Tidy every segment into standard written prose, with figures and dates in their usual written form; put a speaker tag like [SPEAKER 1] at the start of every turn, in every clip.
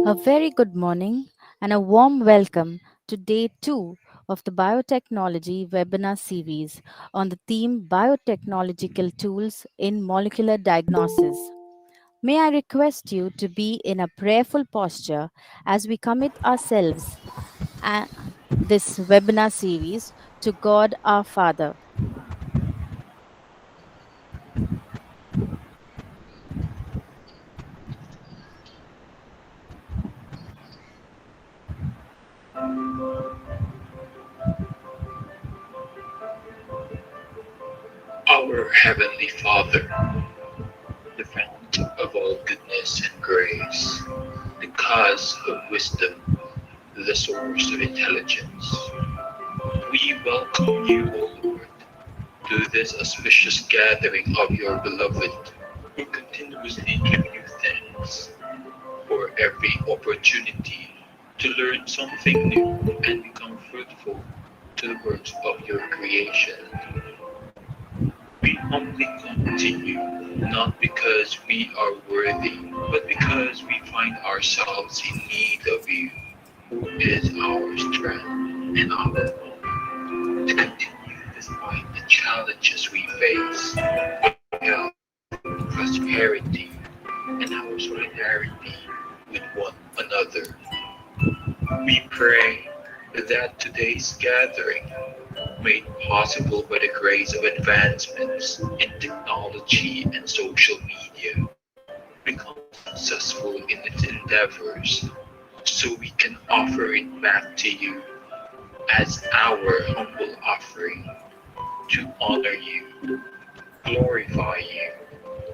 [SPEAKER 1] A very good morning and a warm welcome to day 2 of the Biotechnology webinar series on the theme Biotechnological Tools in Molecular Diagnosis. May I request you to be in a prayerful posture as we commit ourselves and this webinar series to God our Father.
[SPEAKER 2] Our Heavenly Father, the fount of all goodness and grace, the cause of wisdom, the source of intelligence, we welcome you, O Lord, to this auspicious gathering of your beloved, who continuously give you thanks for every opportunity to learn something new and become fruitful to the works of your creation. We humbly come to you, not because we are worthy, but because we find ourselves in need of you, who is our strength and our hope, to continue despite the challenges we face, our health, prosperity, and our solidarity with one another. We pray that today's gathering, made possible by the grace of advancements in technology and social media, become successful in its endeavors so we can offer it back to you as our humble offering to honor you, glorify you,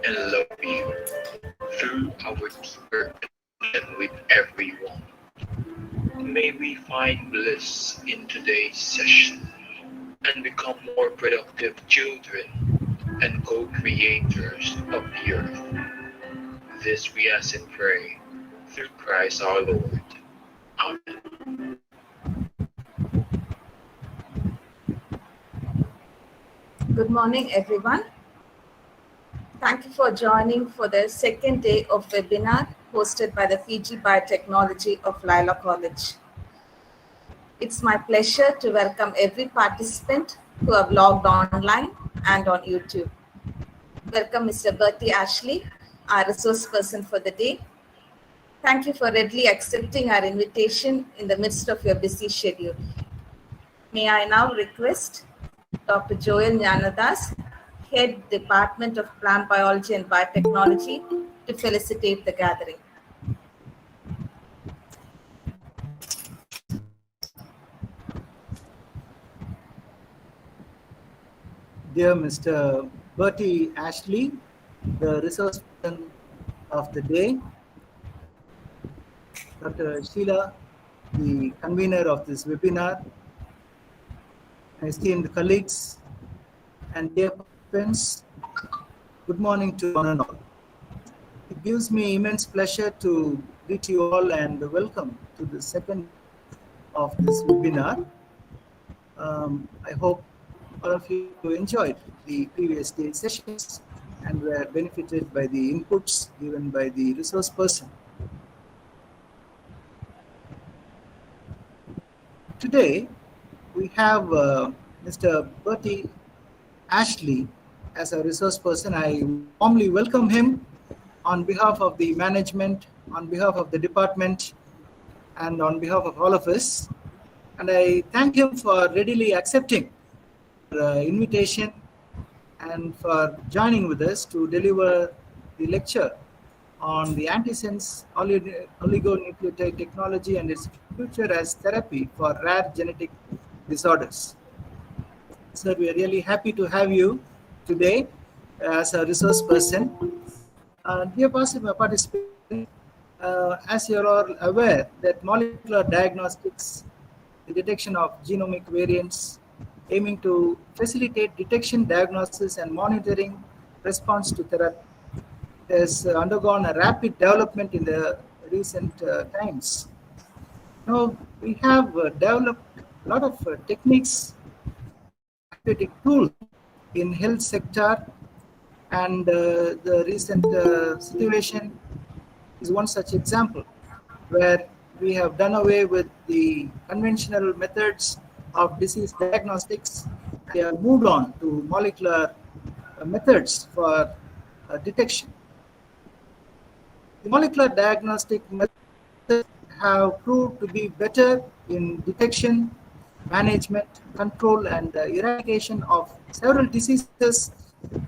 [SPEAKER 2] and love you through our deeper connection with everyone. May we find bliss in today's session and become more productive children and co-creators of the earth. This we ask and pray through Christ our Lord. Amen.
[SPEAKER 3] Good morning, everyone. Thank you for joining for the second day of webinar hosted by the PG Biotechnology of Loyola College. It's my pleasure to welcome every participant who have logged online and on YouTube. Welcome Mr.Berty Ashley, our resource person for the day. Thank you for readily accepting our invitation in the midst of your busy schedule. May I now request Dr. Joel Gnanadas, Head Department of Plant Biology and Biotechnology, to felicitate the gathering.
[SPEAKER 4] Dear Mr. Berty Ashley, the resource person of the day, Dr. Sheila, the convener of this webinar, esteemed colleagues, and dear participants, good morning to one and all. It gives me immense pleasure to greet you all and welcome to the second of this webinar. I hope all of you enjoyed the previous day's sessions and were benefited by the inputs given by the resource person. Today, we have Mr. Berty Ashley as a resource person. I warmly welcome him on behalf of the management, on behalf of the department, and on behalf of all of us. And I thank him for readily accepting the invitation and for joining with us to deliver the lecture on the Antisense Oligonucleotide Technology and its future as therapy for rare genetic disorders. Sir, we are really happy to have you today as a resource person. Dear participants, as you are all aware that molecular diagnostics, the detection of genomic variants, aiming to facilitate detection, diagnosis, and monitoring response to therapy, has undergone a rapid development in the recent times. Now, we have developed a lot of techniques, therapeutic tools in health sector, and the recent situation is one such example. where we have done away with the conventional methods of disease diagnostics and we have moved on to molecular methods for detection. The molecular diagnostic methods have proved to be better in detection, management, control, and eradication of several diseases,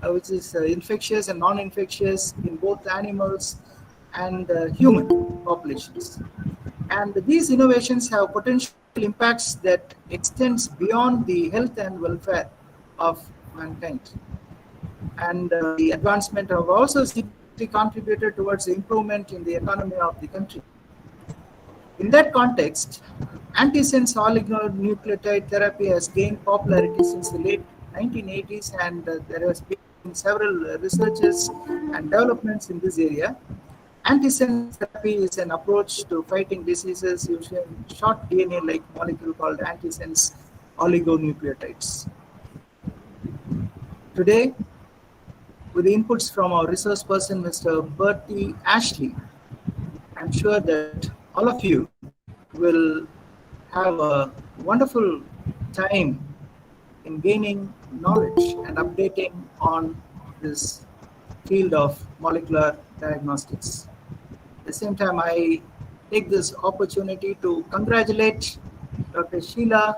[SPEAKER 4] which is infectious and non-infectious in both animals and human populations. And these innovations have potential impacts that extends beyond the health and welfare of mankind. And the advancement have also significantly contributed towards the improvement in the economy of the country. In that context, antisense oligonucleotide therapy has gained popularity since the late 1980s, and there has been several researches and developments in this area. Antisense therapy is an approach to fighting diseases using short DNA-like molecule called antisense oligonucleotides. Today, with the inputs from our resource person, Mr. Berty Ashley, I'm sure that all of you will have a wonderful time in gaining knowledge and updating on this field of molecular diagnostics. At the same time, I take this opportunity to congratulate Dr. Sheila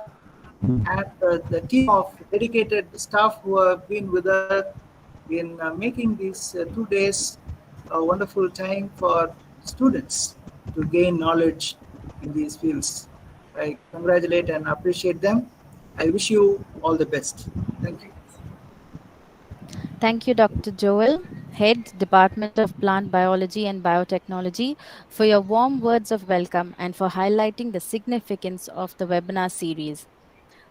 [SPEAKER 4] and the team of dedicated staff who have been with us in making these 2 days a wonderful time for students to gain knowledge in these fields. I congratulate and appreciate them. I wish you all the best. Thank you.
[SPEAKER 1] Thank you, Dr. Joel, Head, Department of Plant Biology and Biotechnology, for your warm words of welcome and for highlighting the significance of the webinar series.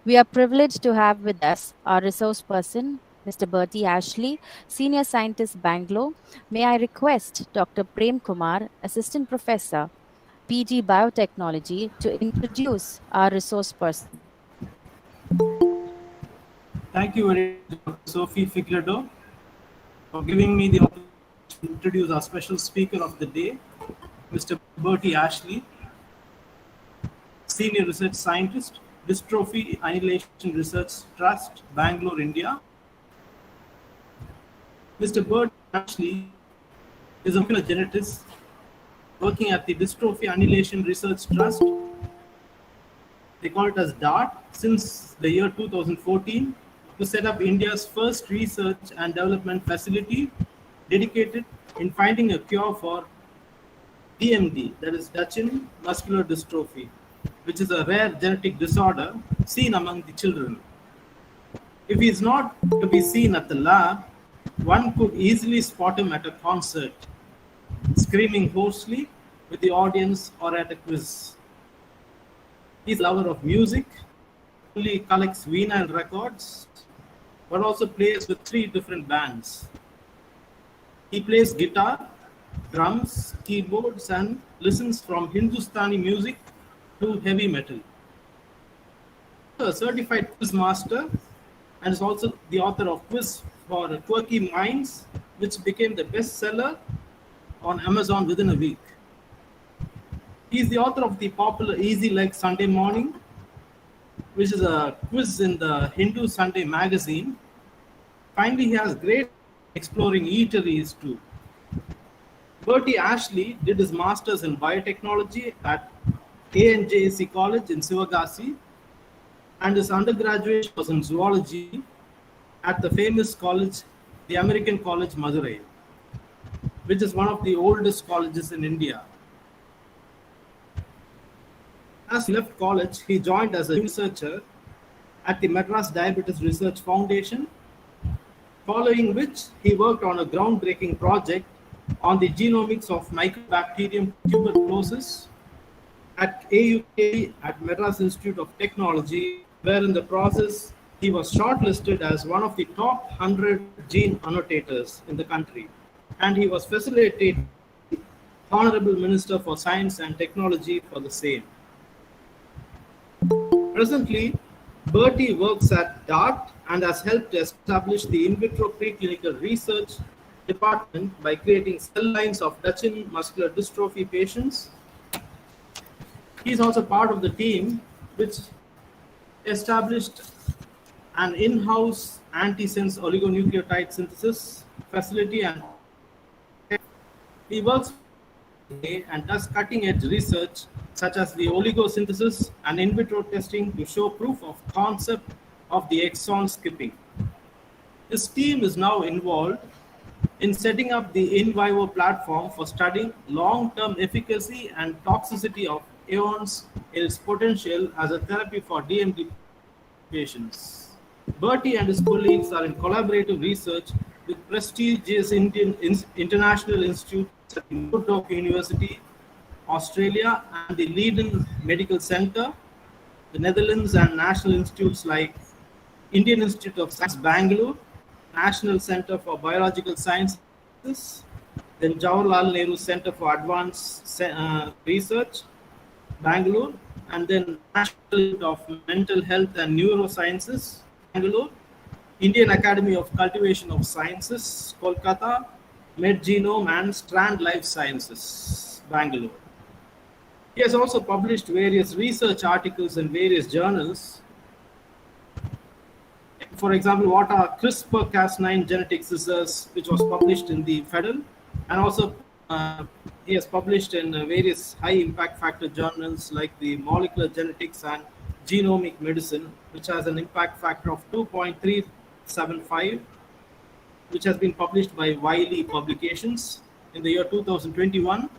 [SPEAKER 1] We are privileged to have with us our resource person, Mr. Berty Ashley, Senior Scientist, Bangalore. May I request Dr. Prem Kumar, Assistant Professor, PG Biotechnology, to introduce our resource person.
[SPEAKER 5] Thank you very much, Dr. Sophie Figueredo, for giving me the opportunity to introduce our special speaker of the day, Mr. Berty Ashley, Senior Research Scientist, Dystrophy Annihilation Research Trust, Bangalore, India. Mr. Berty Ashley is a molecular geneticist working at the Dystrophy Annihilation Research Trust. They call it as DART since the year 2014 to set up India's first research and development facility dedicated in finding a cure for DMD, that is Duchenne muscular dystrophy, which is a rare genetic disorder seen among the children. If he is not to be seen at the lab, one could easily spot him at a concert, screaming hoarsely with the audience or at a quiz. He's a lover of music, not only collects vinyl records, but also plays with 3 different bands. He plays guitar, drums, keyboards, and listens from Hindustani music to heavy metal. A certified quiz master and is also the author of Quiz for Quirky Minds, which became the bestseller on Amazon within a week. He is the author of the popular Easy Like Sunday Morning, which is a quiz in the Hindu Sunday magazine. Finally, he has great exploring eateries too. Berty Ashley did his master's in biotechnology at ANJAC College in Sivagasi, and his undergraduate was in zoology at the famous college, the American College Madurai, which is one of the oldest colleges in India. As he left college, he joined as a researcher at the Madras Diabetes Research Foundation, following which he worked on a groundbreaking project on the genomics of Mycobacterium tuberculosis at AUK at Madras Institute of Technology, where in the process he was shortlisted as one of the top 100 gene annotators in the country, and he was facilitated Honorable Minister for Science and Technology for the same. Presently, Berty works at DART and has helped establish the in vitro preclinical research department by creating cell lines of Duchenne muscular dystrophy patients He's also part of the team which established an in-house antisense oligonucleotide synthesis facility and he works with scientists every day and does cutting-edge research such as the oligosynthesis and in vitro testing to show proof of concept of the exon skipping. His team is now involved in setting up the in vivo platform for studying long-term efficacy and toxicity of ions in its potential as a therapy for DMD patients. Bertie and his colleagues are in collaborative research with prestigious international institutes at the Murdoch University, Australia, and the Leiden Medical Center, the Netherlands, and national institutes like Indian Institute of Science, Bangalore, National Center for Biological Sciences, then Jawaharlal Nehru Center for Advanced Research, Bangalore, and then National Institute of Mental Health and Neurosciences, Bangalore, Indian Academy of Cultivation of Sciences, Kolkata, MedGenome and Strand Life Sciences, Bangalore. He has also published various research articles in various journals. For example, what are CRISPR-Cas9 genetic scissors, which was published in the Federal, and also he has published in various high impact factor journals like the Molecular Genetics and Genomic Medicine, which has an impact factor of 2.375, which has been published by Wiley Publications in the year 2021.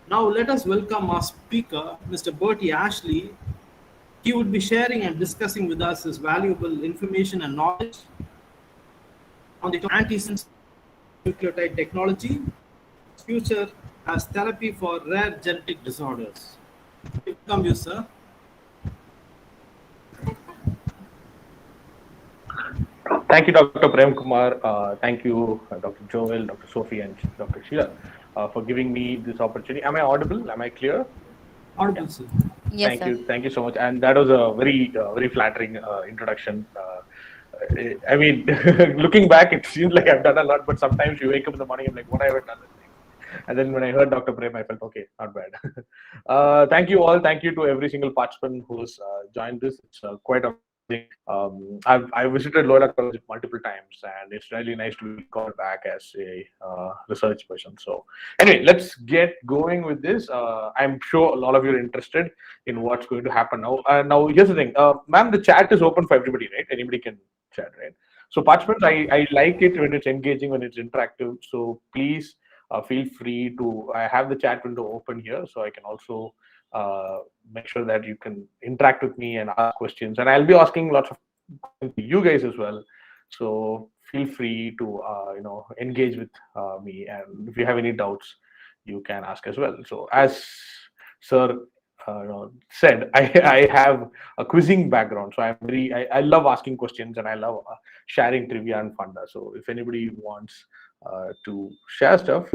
[SPEAKER 5] Now let us welcome our speaker, Mr. Berty Ashley. He would be sharing and discussing with us his valuable information and knowledge on the antisense nucleotide technology, its future as therapy for rare genetic disorders. Welcome you, sir.
[SPEAKER 6] Thank you, Dr. Prem Kumar. Thank you, Dr. Joel, Dr. Sophie, and Dr. Sheila for giving me this opportunity. Am I audible? Am I clear?
[SPEAKER 5] Audible, sir.
[SPEAKER 1] Yes,
[SPEAKER 6] Thank
[SPEAKER 1] sir.
[SPEAKER 6] you. Thank you so much. And that was a very flattering introduction. I mean, looking back, it seems like I've done a lot, but sometimes you wake up in the morning and like, what have I done? And then when I heard Dr. Prem, I felt, okay, not bad. Thank you all. Thank you to every single participant who's joined this. It's quite amazing. I've visited Loyola College multiple times, and it's really nice to be called back as a research person. So anyway, let's get going with this. I'm sure a lot of you are interested in what's going to happen now. Now, here's the thing. Ma'am, the chat is open for everybody, right? Anybody can chat, right? So participants, I like it when it's engaging, when it's interactive. So please feel free to, I have the chat window open here, so I can also make sure that you can interact with me and ask questions. And I'll be asking lots of questions to you guys as well. So feel free to, engage with me. And if you have any doubts, you can ask as well. So as Sir said, I have a quizzing background, so I love asking questions and I love sharing trivia and funda. So if anybody wants to share stuff,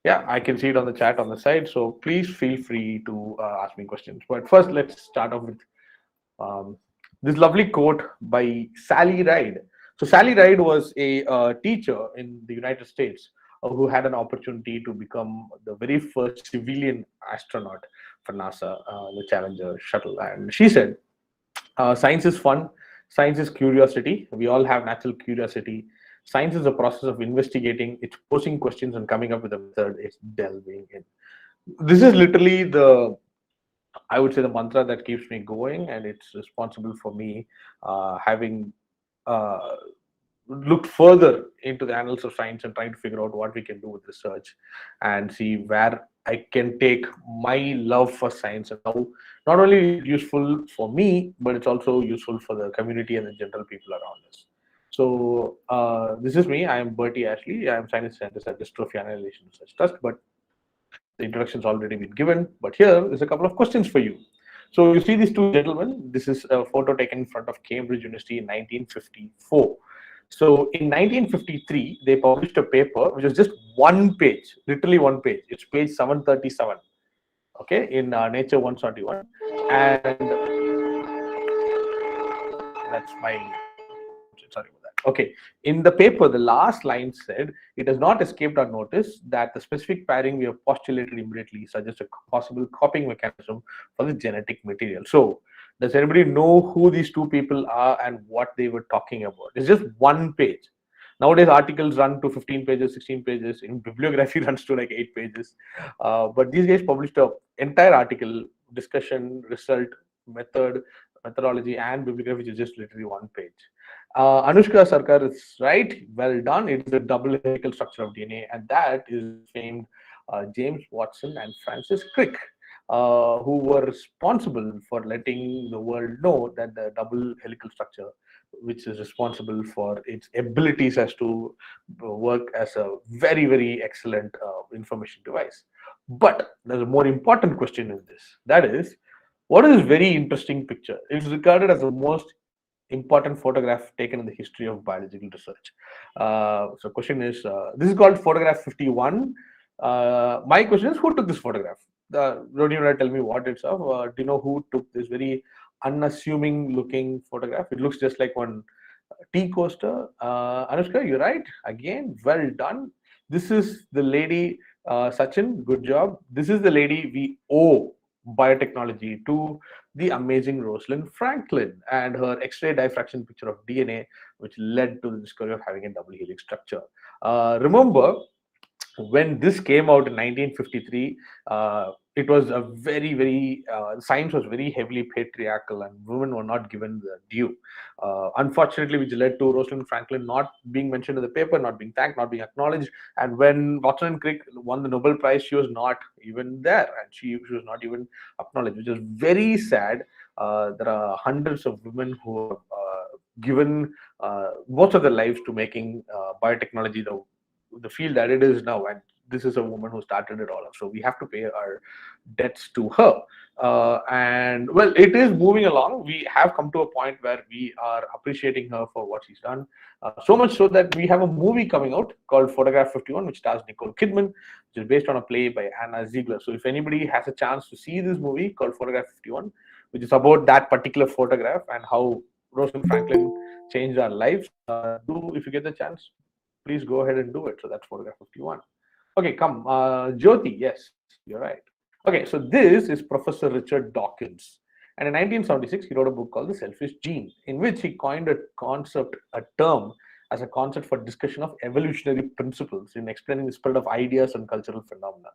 [SPEAKER 6] yeah, I can see it on the chat on the side. So please feel free to ask me questions. But first, let's start off with this lovely quote by Sally Ride. So Sally Ride was a teacher in the United States who had an opportunity to become the very first civilian astronaut for NASA, the Challenger shuttle. And she said, science is fun. Science is curiosity. We all have natural curiosity. Science is a process of investigating, it's posing questions and coming up with a method, it's delving in. This is literally I would say, the mantra that keeps me going, and it's responsible for me having looked further into the annals of science and trying to figure out what we can do with research and see where I can take my love for science and how not only is it useful for me, but it's also useful for the community and the general people around us. So this is me. I am Berty Ashley. I am science scientist at Dystrophy Annihilation Research Trust, but the introduction's already been given. But here is a couple of questions for you. So you see these two gentlemen. This is a photo taken in front of Cambridge University in 1954. So in 1953, they published a paper which was just one page, literally one page. It's page 737, okay, in Nature 141. And that's my, sorry about that. Okay, in the paper, the last line said, it has not escaped our notice that the specific pairing we have postulated immediately suggests a possible copying mechanism for the genetic material. So, does anybody know who these two people are and what they were talking about? It's just one page. Nowadays, articles run to 15 pages, 16 pages. In bibliography, runs to like 8 pages. But these guys published an entire article, discussion, result, method, methodology, and bibliography, which is just literally one page. Anushka Sarkar is right. Well done. It is a double helical structure of DNA, and that is the famed James Watson and Francis Crick, who were responsible for letting the world know that the double helical structure, which is responsible for its abilities as to work as a very, very excellent information device. But there's a more important question in this. That is, what is this very interesting picture? It's regarded as the most important photograph taken in the history of biological research. So, question is, this is called photograph 51. My question is, who took this photograph? Don't you want to tell me what it's of? Do you know who took this very unassuming looking photograph? It looks just like one tea coaster. Anushka, you're right. Again, well done. This is the lady, Sachin, good job. This is the lady we owe biotechnology to, the amazing Rosalind Franklin and her X-ray diffraction picture of DNA, which led to the discovery of having a double helix structure. Remember, when this came out in 1953, it was a very, very science was very heavily patriarchal, and women were not given the due. Unfortunately, which led to Rosalind Franklin not being mentioned in the paper, not being thanked, not being acknowledged. And when Watson and Crick won the Nobel Prize, she was not even there, and she was not even acknowledged, which is very sad. There are hundreds of women who have given most of their lives to making biotechnology the field that it is now, and this is a woman who started it all up, so we have to pay our debts to her. And well, it is moving along. We have come to a point where we are appreciating her for what she's done, so much so that we have a movie coming out called Photograph 51, which stars Nicole Kidman, which is based on a play by Anna Ziegler. So if anybody has a chance to see this movie called Photograph 51, which is about that particular photograph and how Rosalind Franklin changed our lives, do, if you get the chance, please go ahead and do it. So that's photograph 51. Okay, come. Jyoti, yes, you're right. Okay, so this is Professor Richard Dawkins. And in 1976, he wrote a book called The Selfish Gene, in which he coined a concept, a term, as a concept for discussion of evolutionary principles in explaining the spread of ideas and cultural phenomena.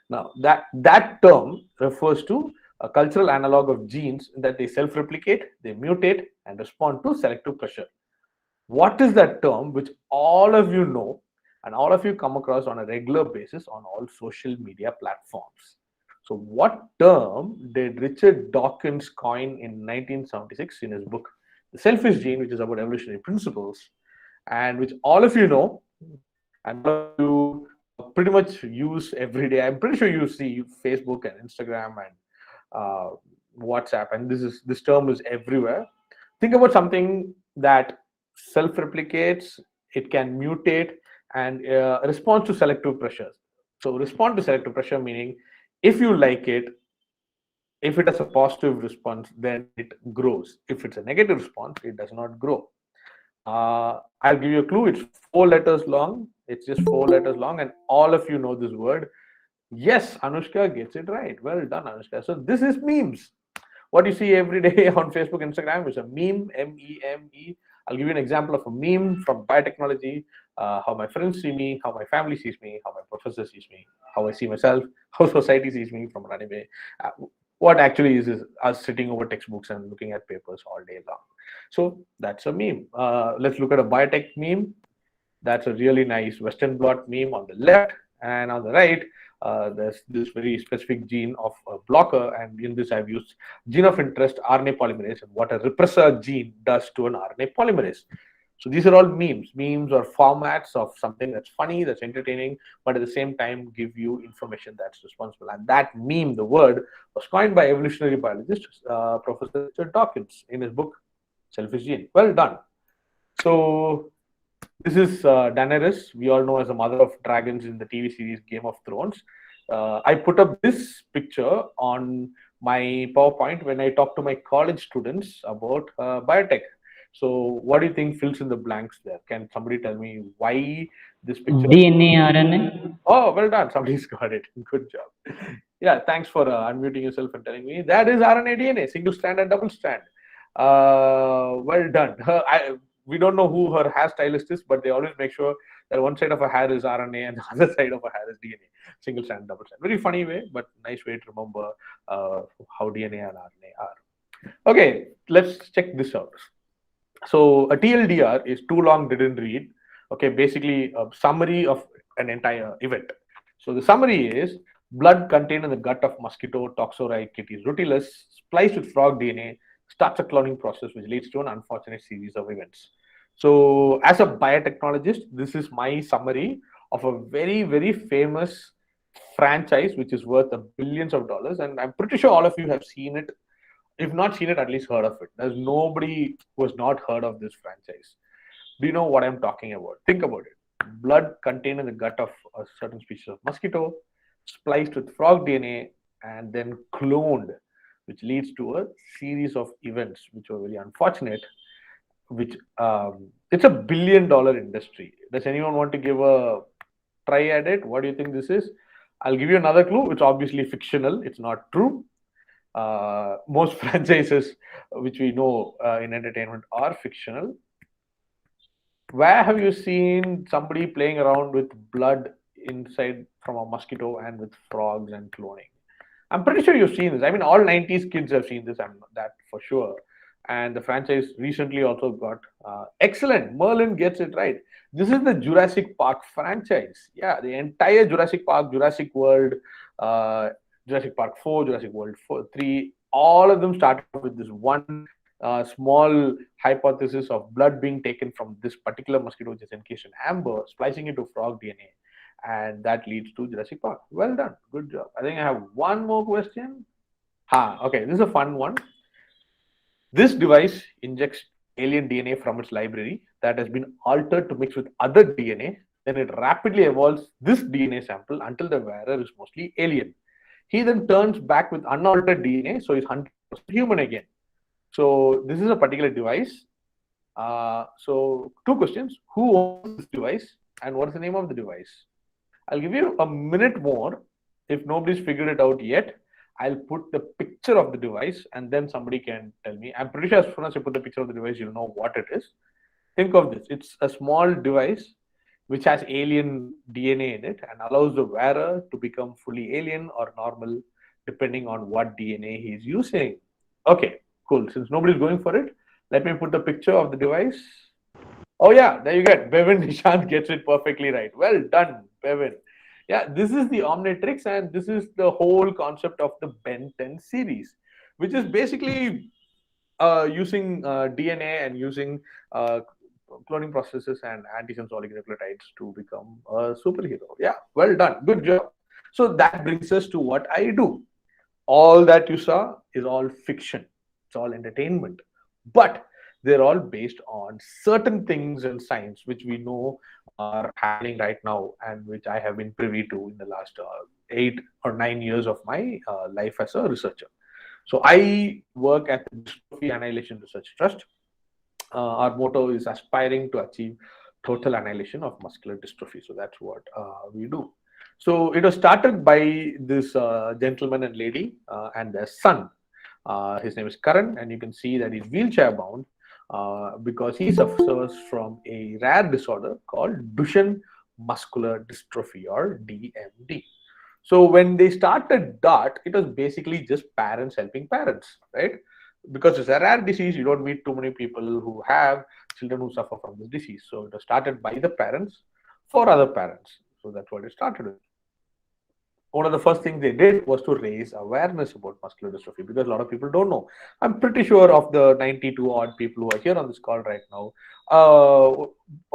[SPEAKER 6] Now, that term refers to a cultural analog of genes in that they self-replicate, they mutate, and respond to selective pressure. What is that term which all of you know and all of you come across on a regular basis on all social media platforms? So, what term did Richard Dawkins coin in 1976 in his book, The Selfish Gene, which is about evolutionary principles, and which all of you know and all of you pretty much use every day? I'm pretty sure you see Facebook and Instagram and WhatsApp, and this term is everywhere. Think about something that self-replicates, it can mutate, and responds to selective pressures. So respond to selective pressure meaning, if you like it, if it has a positive response, then it grows. If it's a negative response, it does not grow. I'll give you a clue. It's 4 letters long. It's just 4 letters long, and all of you know this word. Yes, Anushka gets it right. Well done, Anushka. So this is memes. What you see every day on Facebook, Instagram is a meme, M-E-M-E. I'll give you an example of a meme from biotechnology, how my friends see me, how my family sees me, how my professor sees me, how I see myself, how society sees me from an anime. What actually is us sitting over textbooks and looking at papers all day long. So that's a meme. Let's look at a biotech meme. That's a really nice Western blot meme on the left, and on the right, there's this very specific gene of a blocker, and in this I've used gene of interest, RNA polymerase, and what a repressor gene does to an RNA polymerase. So these are all memes. Memes are formats of something that's funny, that's entertaining, but at the same time give you information that's responsible. And that meme, the word, was coined by evolutionary biologist Professor Richard Dawkins in his book Selfish Gene. Well done. So this is Daenerys, we all know as the mother of dragons in the TV series Game of Thrones. I put up this picture on my PowerPoint when I talk to my college students about biotech. So what do you think fills in the blanks there? Can somebody tell me why this picture?
[SPEAKER 7] DNA, RNA.
[SPEAKER 6] Oh, well done. Somebody's got it. Good job. Yeah, thanks for unmuting yourself and telling me that is RNA DNA, single strand and double strand. Well done. We don't know who her hairstylist is, but they always make sure that one side of her hair is RNA and the other side of her hair is DNA, single strand, double strand. Very funny way, but nice way to remember how DNA and RNA are. Okay, let's check this out. So a TLDR is too long didn't read. Okay, basically a summary of an entire event. So the summary is blood contained in the gut of mosquito Toxorhynchitis rutilus spliced with frog DNA starts a cloning process which leads to an unfortunate series of events. So as a biotechnologist, this is my summary of a very, very famous franchise which is worth billions of dollars. And I'm pretty sure all of you have seen it. If not seen it, at least heard of it. There's nobody who has not heard of this franchise. Do you know what I'm talking about? Think about it. Blood contained in the gut of a certain species of mosquito, spliced with frog DNA, and then cloned, which leads to a series of events which were very unfortunate. Which it's $1 billion industry. Does anyone want to give a try at it? What do you think this is? I'll give you another clue. It's obviously fictional. It's not true. Most franchises which we know in entertainment are fictional. Where have you seen somebody playing around with blood inside from a mosquito and with frogs and cloning? I'm pretty sure you've seen this. I mean, all 90s kids have seen this, I'm that for sure. And the franchise recently also got excellent. Merlin gets it right. This is the Jurassic Park franchise. Yeah, the entire Jurassic Park, Jurassic World, Jurassic Park 4, Jurassic World 4, 3, all of them started with this one small hypothesis of blood being taken from this particular mosquito, which is encased in amber, splicing into frog DNA, and that leads to Jurassic Park. Well done. Good job. I think I have one more question. Okay, this is a fun one. This device injects alien DNA from its library that has been altered to mix with other DNA. Then it rapidly evolves this DNA sample until the wearer is mostly alien. He then turns back with unaltered DNA, so he's 100% human again. So this is a particular device. So two questions: who owns this device, and what is the name of the device? I'll give you a minute more. If nobody's figured it out yet, I'll put the picture of the device, and then somebody can tell me. I'm pretty sure as soon as you put the picture of the device, you'll know what it is. Think of this: it's a small device which has alien DNA in it and allows the wearer to become fully alien or normal depending on what DNA he's using. Okay, cool. Since nobody's going for it, let me put the picture of the device. Oh yeah, there you get Bevin Nishant gets it perfectly right. Well done, Bevin. Yeah, this is the Omnitrix, and this is the whole concept of the Ben 10 series, which is basically using DNA and using cloning processes and antisense oligonucleotides to become a superhero. Yeah, well done. Good job. So that brings us to what I do. All that you saw is all fiction. It's all entertainment. But they're all based on certain things in science which we know are happening right now and which I have been privy to in the last 8 or 9 years of my life as a researcher. So I work at the Dystrophy Annihilation Research Trust. Our motto is aspiring to achieve total annihilation of muscular dystrophy. So that's what we do. So it was started by this gentleman and lady and their son. His name is Karan, and you can see that he's wheelchair bound because he suffers from a rare disorder called Duchenne muscular dystrophy, or DMD. So when they started DART, it was basically just parents helping parents, right? Because it's a rare disease, you don't meet too many people who have children who suffer from this disease. So it was started by the parents for other parents. So that's what it started with. One of the first things they did was to raise awareness about muscular dystrophy because a lot of people don't know. I'm pretty sure of the 92 odd people who are here on this call right now,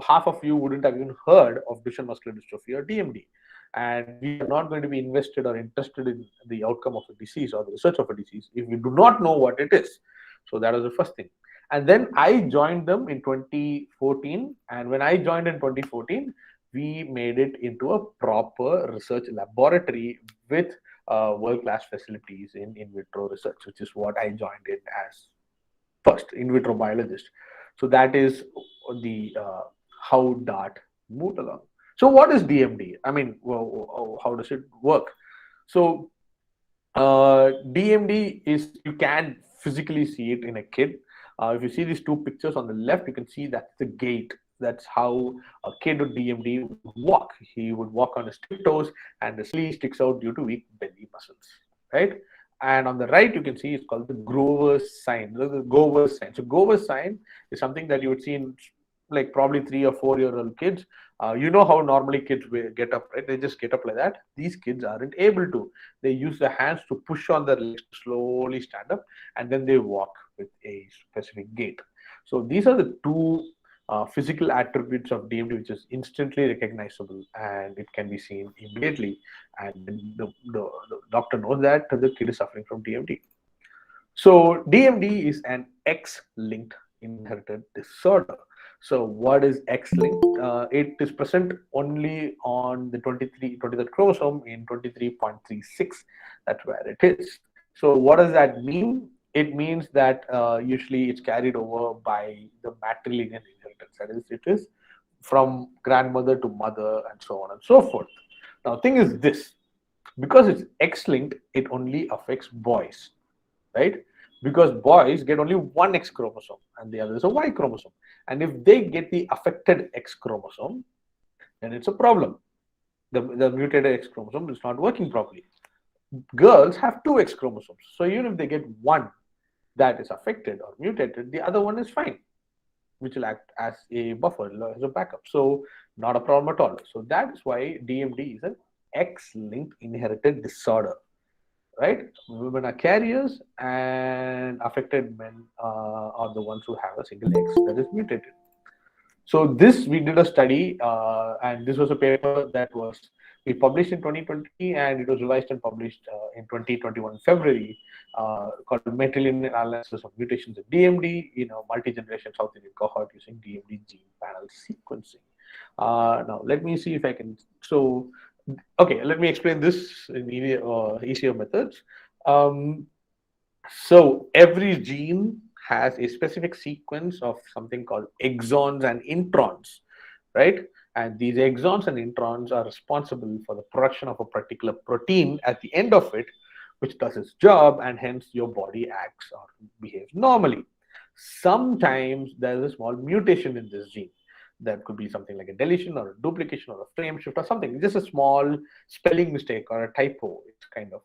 [SPEAKER 6] half of you wouldn't have even heard of Duchenne muscular dystrophy or DMD. And we are not going to be invested or interested in the outcome of a disease or the research of a disease if we do not know what it is. So that was the first thing. And then I joined them in 2014. And when I joined in 2014, we made it into a proper research laboratory with world-class facilities in vitro research, which is what I joined in as first, in vitro biologist. So that is the how DART moved along. So what is DMD? I mean, how does it work? So DMD is, you can physically see it in a kid. If you see these two pictures on the left, you can see that's the gait. That's how a kid with DMD would walk. He would walk on his tiptoes, and the sleeve sticks out due to weak belly muscles, right? And on the right, you can see it's called the Grover's sign. The Grover's sign. So Grover's sign is something that you would see in like probably 3 or 4 year old kids. You know how normally kids get up, right? They just get up like that. These kids aren't able to. They use their hands to push on their legs to slowly stand up, and then they walk with a specific gait. So these are the two physical attributes of DMD, which is instantly recognizable and it can be seen immediately. And the doctor knows that the kid is suffering from DMD. So DMD is an X-linked inherited disorder. So what is X-linked? It is present only on the 23rd chromosome in 23.36. That's where it is. So what does that mean? It means that usually it's carried over by the matrilineal inheritance. That is, it is from grandmother to mother and so on and so forth. Now, thing is this, because it's X-linked, it only affects boys, right? Because boys get only one X chromosome and the other is a Y chromosome. And if they get the affected X chromosome, then it's a problem. The mutated X chromosome is not working properly. Girls have two X chromosomes. So even if they get one that is affected or mutated, the other one is fine, which will act as a buffer, as a backup. So not a problem at all. So that is why DMD is an X-linked inherited disorder, right? Women are carriers, and affected men are the ones who have a single X that is mutated. So this, we did a study, and this was a paper that was we published in 2020, and it was revised and published in 2021 February, called Matrilineal Analysis of Mutations in DMD in a multi-generation South Indian cohort using DMD gene panel sequencing. Now, let me see if I can. So, okay, let me explain this in easier methods. So every gene has a specific sequence of something called exons and introns, right? And these exons and introns are responsible for the production of a particular protein at the end of it, which does its job, and hence your body acts or behaves normally. Sometimes there's a small mutation in this gene. That could be something like a deletion or a duplication or a frame shift or something. Just a small spelling mistake or a typo. It's kind of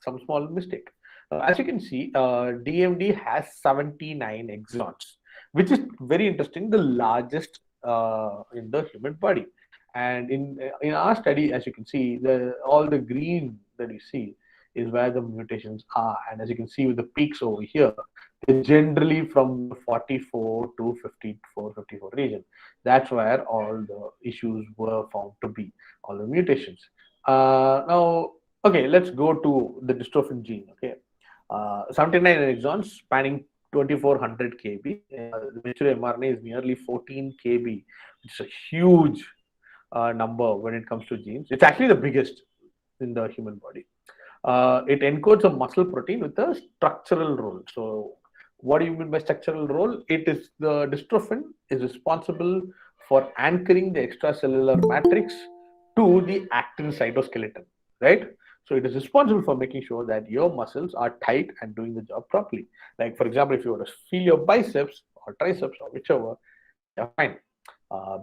[SPEAKER 6] some small mistake. As you can see, DMD has 79 exons, which is very interesting, the largest in the human body. And in our study, as you can see, all the green that you see is where the mutations are. And as you can see with the peaks over here, they're generally from the 44 to 54, 54 region. That's where all the issues were found to be, all the mutations. Now, okay, let's go to the dystrophin gene. Okay, 79 exons spanning 2400 kb. The mature mRNA is nearly 14 kb, which is a huge number when it comes to genes. It's actually the biggest in the human body. It encodes a muscle protein with a structural role. So, what do you mean by structural role? It is the dystrophin is responsible for anchoring the extracellular matrix to the actin cytoskeleton, right? So it is responsible for making sure that your muscles are tight and doing the job properly. Like, for example, if you were to feel your biceps or triceps or whichever, they are fine.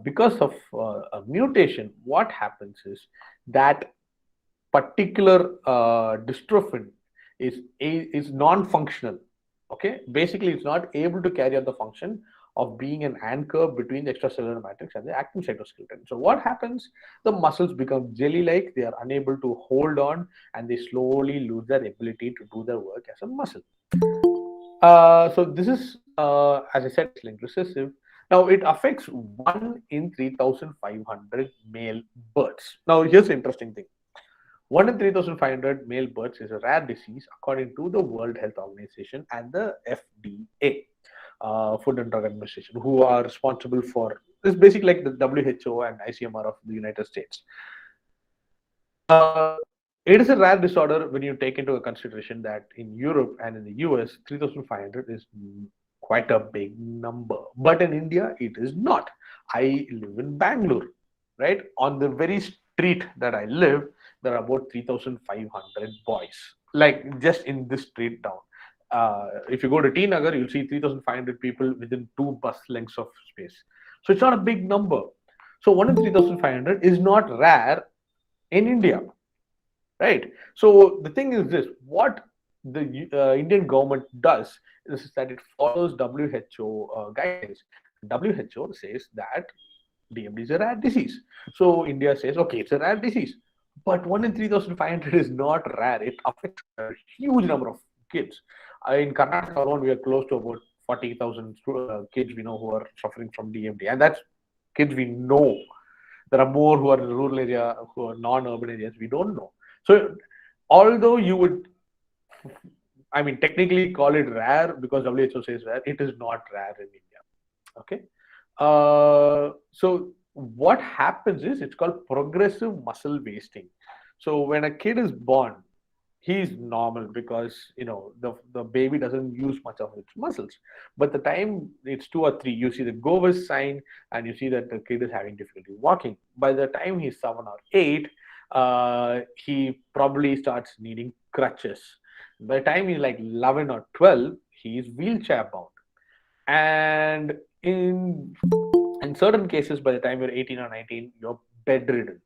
[SPEAKER 6] Because of a mutation, what happens is that particular dystrophin is non-functional. Okay, basically, it's not able to carry out the function of being an anchor between the extracellular matrix and the actin cytoskeleton. So what happens? The muscles become jelly-like. They are unable to hold on, and they slowly lose their ability to do their work as a muscle. So this is, as I said, X-linked recessive. Now it affects 1 in 3,500 male births. Now here's the interesting thing. 1 in 3,500 male births is a rare disease according to the World Health Organization and the FDA, Food and Drug Administration, who are responsible for this, basically like the WHO and ICMR of the United States. It is a rare disorder when you take into consideration that in Europe and in the US, 3,500 is quite a big number. But in India, it is not. I live in Bangalore, right? On the very street that I live, there are about 3,500 boys, like just in this street town. If you go to T Nagar, you'll see 3,500 people within 2 bus lengths of space. So it's not a big number. So 1 in 3,500 is not rare in India, right? So the thing is this: what the Indian government does is that it follows WHO guidelines. WHO says that DMD is a rare disease. So India says, okay, it's a rare disease. But 1 in 3,500 is not rare. It affects a huge number of kids. In Karnataka alone, we are close to about 40,000 kids we know who are suffering from DMD. And that's kids we know. There are more who are in rural area, who are non-urban areas, we don't know. So although you would, I mean, technically call it rare because WHO says rare, it is not rare in India. Okay. So what happens is it's called progressive muscle wasting. So when a kid is born, he's normal because the baby doesn't use much of its muscles. But the time it's 2 or 3, you see the Govers sign and you see that the kid is having difficulty walking. By the time he's 7 or 8, he probably starts needing crutches. By the time he's like 11 or 12, he is wheelchair bound. And in certain cases, by the time you're 18 or 19, you're bedridden.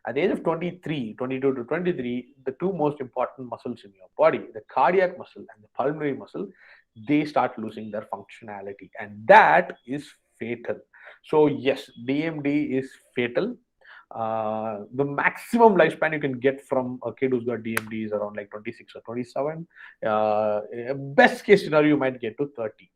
[SPEAKER 6] At the age of 23, 22 to 23, the two most important muscles in your body, the cardiac muscle and the pulmonary muscle, they start losing their functionality. And that is fatal. So, yes, DMD is fatal. The maximum lifespan you can get from a kid who's got DMD is around like 26 or 27. Best case scenario, you might get to 30,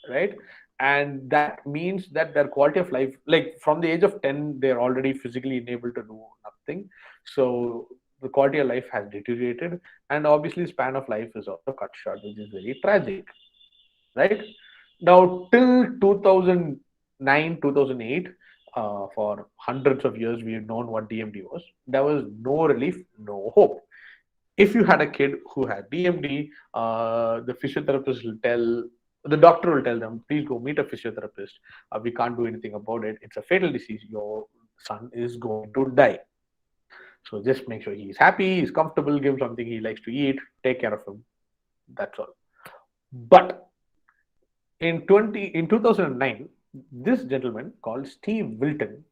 [SPEAKER 6] right? And that means that their quality of life, like from the age of 10, they're already physically unable to do nothing. So the quality of life has deteriorated, and obviously span of life is also cut short, which is very tragic, right? Now till 2009, 2008, for hundreds of years we had known what DMD was. There was no relief, no hope. If you had a kid who had DMD, the physiotherapist will tell, the doctor will tell them, please go meet a physiotherapist. We can't do anything about it. It's a fatal disease. Your son is going to die. So just make sure he's happy, he's comfortable, give him something he likes to eat, take care of him. That's all. But in 2009, this gentleman called Steve Wilton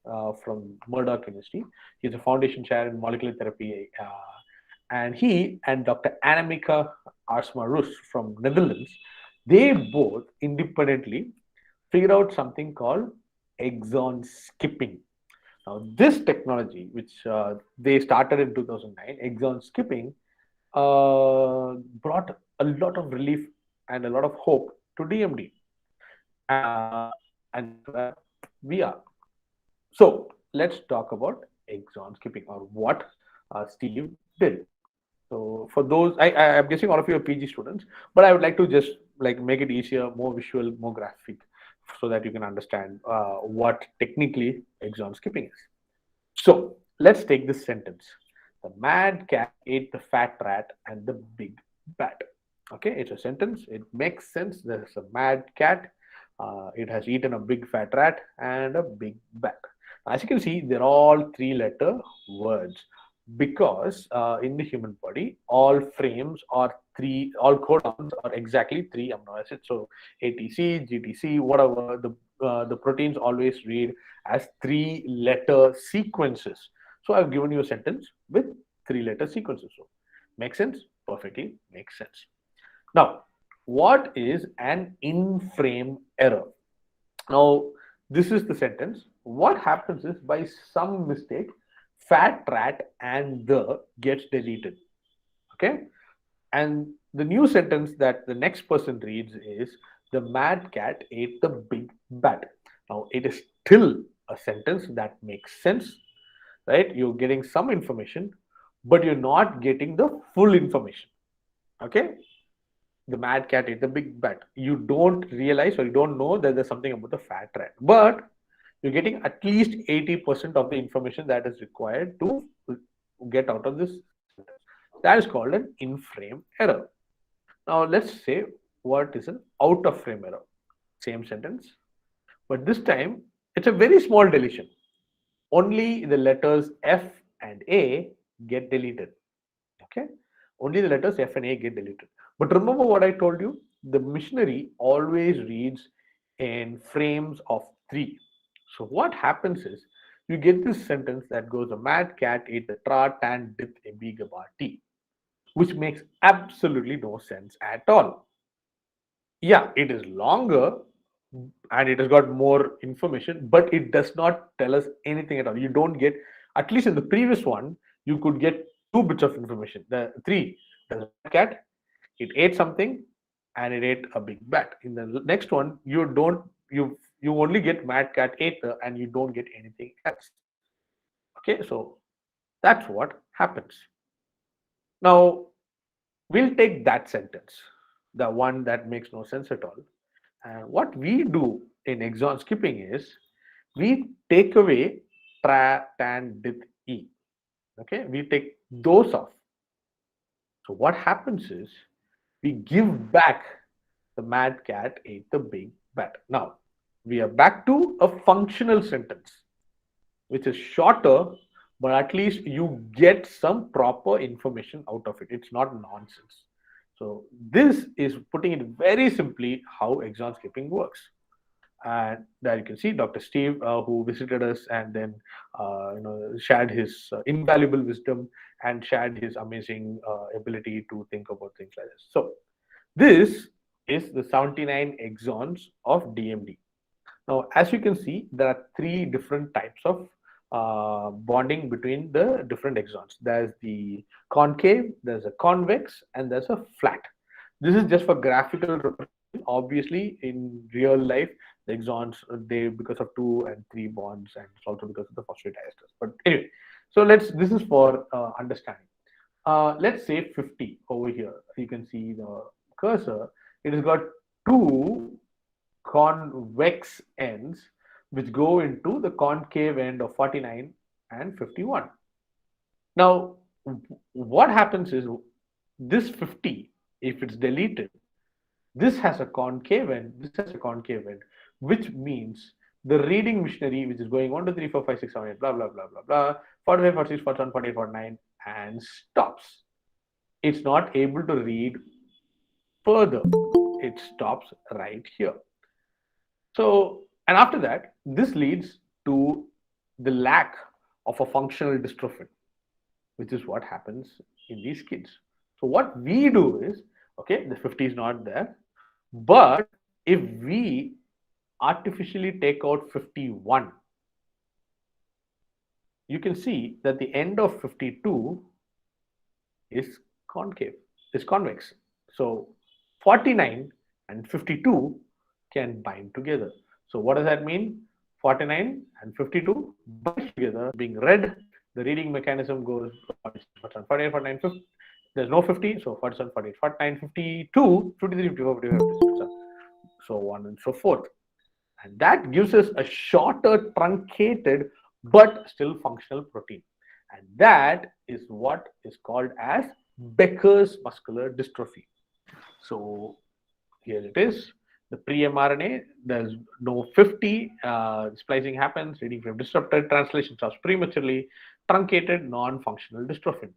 [SPEAKER 6] from Murdoch University, he's a foundation chair in molecular therapy, and he and Dr. Annemieke Aarsma-Roos from Netherlands, they both independently figured out something called exon skipping. Now, this technology, which they started in 2009, exon skipping, brought a lot of relief and a lot of hope to DMD. And that's where we are. So let's talk about exon skipping, or what Steve did. So for those, I'm guessing all of you are PG students, but I would like to just like make it easier, more visual, more graphic, so that you can understand what technically exon skipping is. So let's take this sentence. The mad cat ate the fat rat and the big bat. Okay, it's a sentence. It makes sense. There's a mad cat. It has eaten a big fat rat and a big bat. As you can see, they're all 3-letter words, because in the human body, all frames are all codons are exactly 3 amino acids. So ATC, GTC, whatever, the proteins always read as 3-letter sequences. So I've given you a sentence with 3-letter sequences. So makes sense? Perfectly makes sense. Now, what is an in-frame error? Now, this is the sentence. What happens is, by some mistake, fat rat and the gets deleted. Okay? And the new sentence that the next person reads is, the mad cat ate the big bat. Now, it is still a sentence that makes sense, right? You're getting some information, but you're not getting the full information. Okay? The mad cat ate the big bat. You don't realize, or you don't know that there's something about the fat rat, but you're getting at least 80% of the information that is required to get out of this sentence. That is called an in-frame error. Now let's say, what is an out-of-frame error? same sentence, but this time it's a very small deletion. Only the letters F and A get deleted. Okay, only the letters F and A get deleted. But remember what I told you, the missionary always reads in frames of 3. So what happens is you get this sentence that goes, a mad cat ate the tra tan dith a big about tea, which makes absolutely no sense at all. Yeah, it is longer and it has got more information, but it does not tell us anything at all. You don't get, at least in the previous one, you could get 2 bits of information. The 3, there's a mad cat, it ate something, and it ate a big bat. In the next one, you don't, you only get mad cat ate and you don't get anything else. Okay, so that's what happens. Now we'll take that sentence, the one that makes no sense at all. And what we do in exon skipping is we take away tra, tan, dith, e. Okay, we take those off. So what happens is we give back the mad cat ate the big bat. Now we are back to a functional sentence, which is shorter, but at least you get some proper information out of it. It's not nonsense. So this is putting it very simply how exon skipping works. And there you can see Dr. Steve, who visited us and then shared his invaluable wisdom and shared his amazing ability to think about things like this. So this is the 79 exons of DMD. Now, as you can see, there are 3 different types of bonding between the different exons. There's the concave, there's a convex, and there's a flat. This is just for graphical representation. Obviously, in real life, the exons, they, because of 2 and 3 bonds, and it's also because of the phosphodiesters. But anyway, so this is for understanding. Let's say 50 over here. You can see the cursor. It has got 2 convex ends which go into the concave end of 49 and 51. Now, what happens is this 50, if it's deleted, this has a concave end, this has a concave end, which means the reading machinery, which is going 1, 2, 3, 4, 5, 6, 7, 8, blah, blah, blah, blah, blah, 45, 46, 47, 48, 49, and stops. It's not able to read further. It stops right here. So, and after that, this leads to the lack of a functional dystrophin, which is what happens in these kids. So, what we do is, okay, the 50 is not there, but if we artificially take out 51, you can see that the end of 52 is concave, is convex. So, 49 and 52 can bind together. So what does that mean? 49 and 52 bind together, being read. The reading mechanism goes 47, 48, 49, 50. There's no 50, so 47, 48, 49, 52, 53, 54, 55, 56, so on and so forth. And that gives us a shorter, truncated, but still functional protein. And that is what is called as Becker's muscular dystrophy. So here it is. The pre-mRNA, there's no 50, splicing happens, reading frame disrupted, translation stops prematurely, truncated, non-functional dystrophin.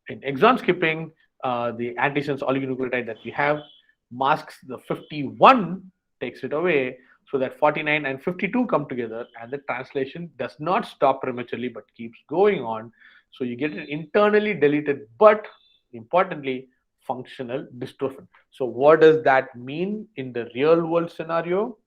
[SPEAKER 6] In exon skipping, the antisense oligonucleotide that we have masks the 51, takes it away, so that 49 and 52 come together, and the translation does not stop prematurely but keeps going on. So you get an internally deleted, but importantly, functional dystrophin. So what does that mean in the real world scenario?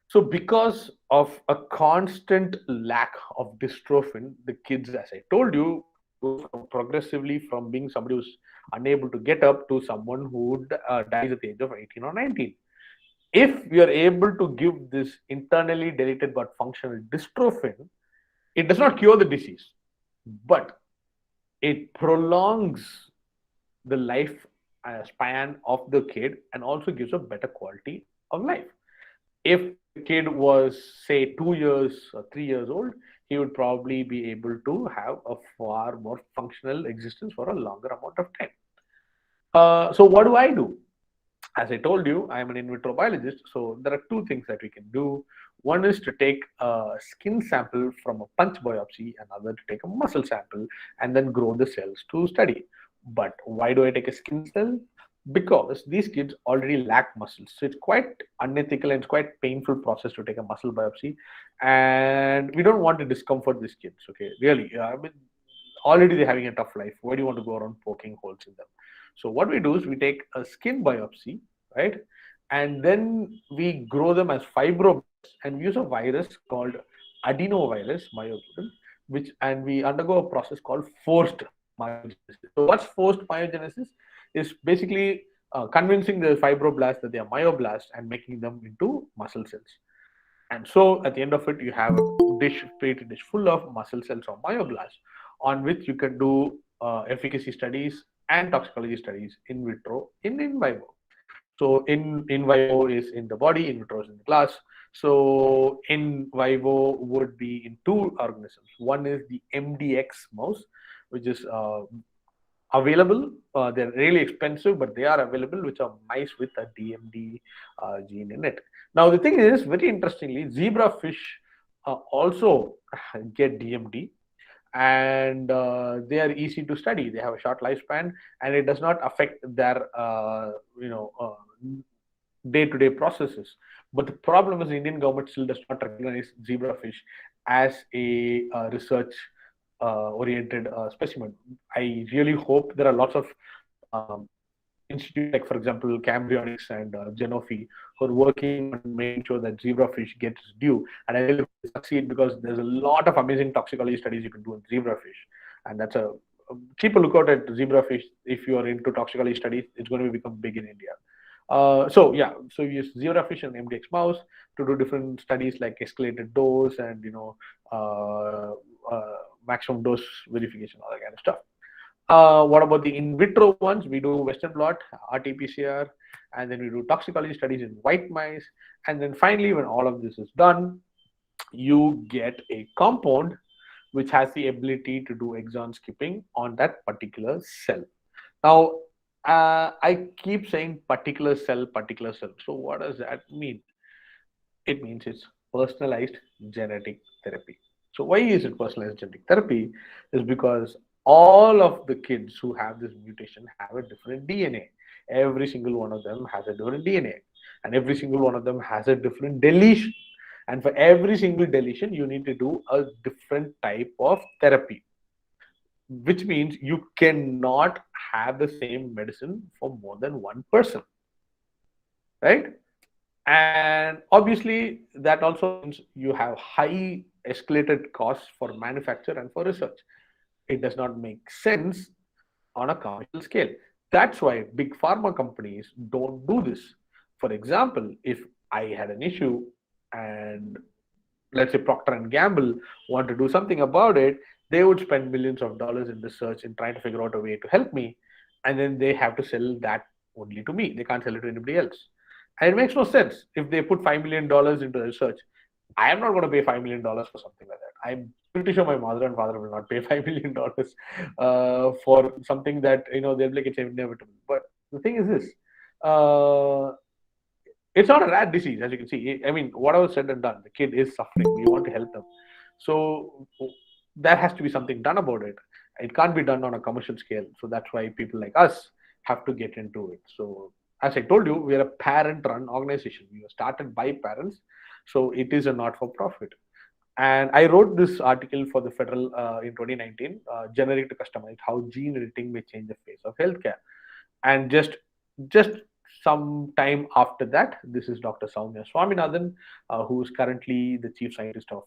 [SPEAKER 6] So because of a constant lack of dystrophin, the kids, as I told you, go progressively from being somebody who's unable to get up to someone who dies at the age of 18 or 19. If we are able to give this internally deleted but functional dystrophin, it does not cure the disease, but it prolongs the life span of the kid and also gives a better quality of life. If the kid was, say, 2 years or 3 years old, he would probably be able to have a far more functional existence for a longer amount of time. So what do? As I told you, I am an in vitro biologist, so there are two things that we can do. One is to take a skin sample from a punch biopsy, another to take a muscle sample and then grow the cells to study. But why do I take a skin cell? Because these kids already lack muscles. So it's quite unethical and it's quite painful process to take a muscle biopsy. And we don't want to discomfort these kids, okay? Really. I mean, already they're having a tough life. Why do you want to go around poking holes in them? So what we do is we take a skin biopsy, right? And then we grow them as fibroblasts and use a virus called adenovirus myoglobin, which and we undergo a process called forced myogenesis. So what's forced myogenesis? Is basically convincing the fibroblasts that they are myoblasts and making them into muscle cells. And so at the end of it, you have a petri dish full of muscle cells or myoblasts on which you can do efficacy studies and toxicology studies in vitro in vivo. So in vivo is in the body, in vitro is in the glass. So in vivo would be in two organisms. One is the MDX mouse, which is available. They're really expensive, but they are available, which are mice with a DMD gene in it. Now, the thing is, very interestingly, zebrafish also get DMD, and they are easy to study. They have a short lifespan, and it does not affect their day-to-day processes. But the problem is, the Indian government still does not recognize zebrafish as a research oriented specimen. I really hope there are lots of institutes, like for example, Cambrionics and Genofi, who are working on making sure that zebrafish gets due. And I really hope they succeed because there's a lot of amazing toxicology studies you can do in zebrafish. And that's a keep a lookout at zebrafish if you are into toxicology studies. It's going to become big in India. So we use zebrafish and MDX mouse to do different studies like escalated dose and maximum dose verification, all that kind of stuff. What about the in vitro ones? We do Western blot, RT-PCR, and then we do toxicology studies in white mice. And then finally, when all of this is done, you get a compound which has the ability to do exon skipping on that particular cell. Now, I keep saying particular cell, particular cell. So what does that mean? It means it's personalized genetic therapy. So why is it personalized genetic therapy? Is because all of the kids who have this mutation have a different DNA. Every single one of them has a different DNA, and every single one of them has a different deletion. And for every single deletion, you need to do a different type of therapy, which means you cannot have the same medicine for more than one person, right? And obviously, that also means you have high escalated costs for manufacture and for research. It does not make sense on a commercial scale. That's why big pharma companies don't do this. For example, if I had an issue and let's say Procter and Gamble want to do something about it, they would spend millions of dollars in research in trying to figure out a way to help me, and then they have to sell that only to me. They can't sell it to anybody else. And it makes no sense. If they put $5 million into research, I am not going to pay $5 million for something like that. I'm pretty sure my mother and father will not pay $5 million for something that they'll be like it's inevitable. But the thing is this: uh, it's not a rare disease, as you can see. I mean, whatever said and done, the kid is suffering. We want to help them, so there has to be something done about it. It can't be done on a commercial scale. So that's why people like us have to get into it. So as I told you, we are a parent-run organization. We were started by parents, so it is a not-for-profit. And I wrote this article for the Federal in 2019, generic to customized, how gene editing may change the face of healthcare. And just some time after that, this is Dr. Samia Swaminathan, who is currently the chief scientist of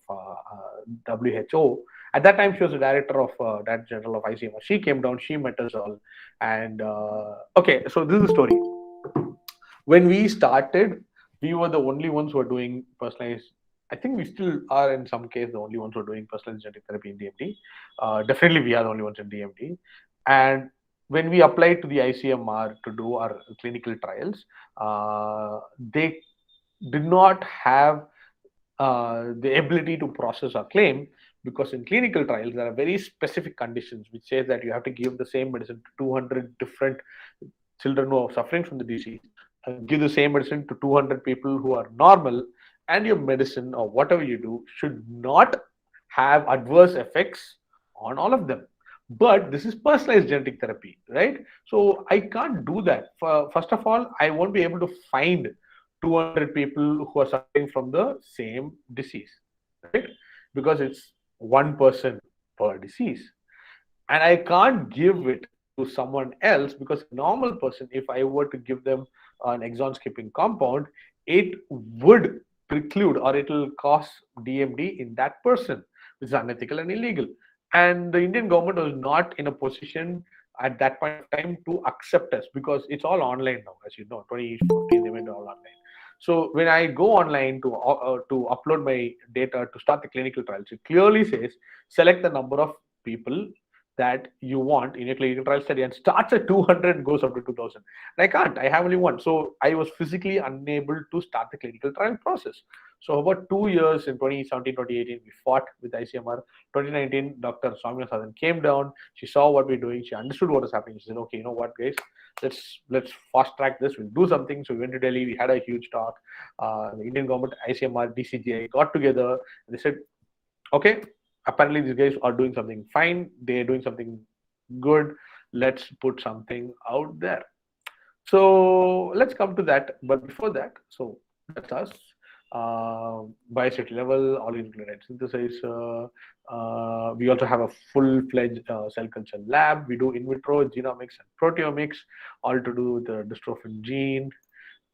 [SPEAKER 6] WHO. At that time, she was the director of Director General of ICMR. She came down, she met us all, and okay. So this is the story. When we started, we were the only ones who are doing personalized. I think we still are in some case the only ones who are doing personalized genetic therapy in DMD. Definitely, we are the only ones in DMD. And when we applied to the ICMR to do our clinical trials, they did not have the ability to process our claim, because in clinical trials there are very specific conditions which say that you have to give the same medicine to 200 different children who are suffering from the disease give the same medicine to 200 people who are normal, and your medicine or whatever you do should not have adverse effects on all of them. But this is personalized genetic therapy, right? So I can't do that. First of all, I won't be able to find 200 people who are suffering from the same disease, right? Because it's one person per disease, and I can't give it to someone else because a normal person, if I were to give them an exon skipping compound, it would preclude or it will cause DMD in that person, which is unethical and illegal. And the Indian government was not in a position at that point of time to accept us because it's all online now, as you know. 2015 they went all online. So when I go online to upload my data to start the clinical trials, it clearly says select the number of people that you want in a clinical trial study and starts at 200 and goes up to 2000. And I can't, I have only one. So I was physically unable to start the clinical trial process. So about 2 years in 2017, 2018, we fought with ICMR. 2019, Dr. Samia Swaminathan came down. She saw what we're doing. She understood what was happening. She said, okay, you know what, guys, let's fast track this. We'll do something. So we went to Delhi. We had a huge talk. The Indian government, ICMR, DCGI got together. They said, okay, apparently these guys are doing something fine, they're doing something good, let's put something out there. So let's come to that, but before that, so that's us. Biosafety level, oligonucleotide synthesizer. We also have a full-fledged cell culture lab. We do in vitro genomics and proteomics, all to do with the dystrophin gene.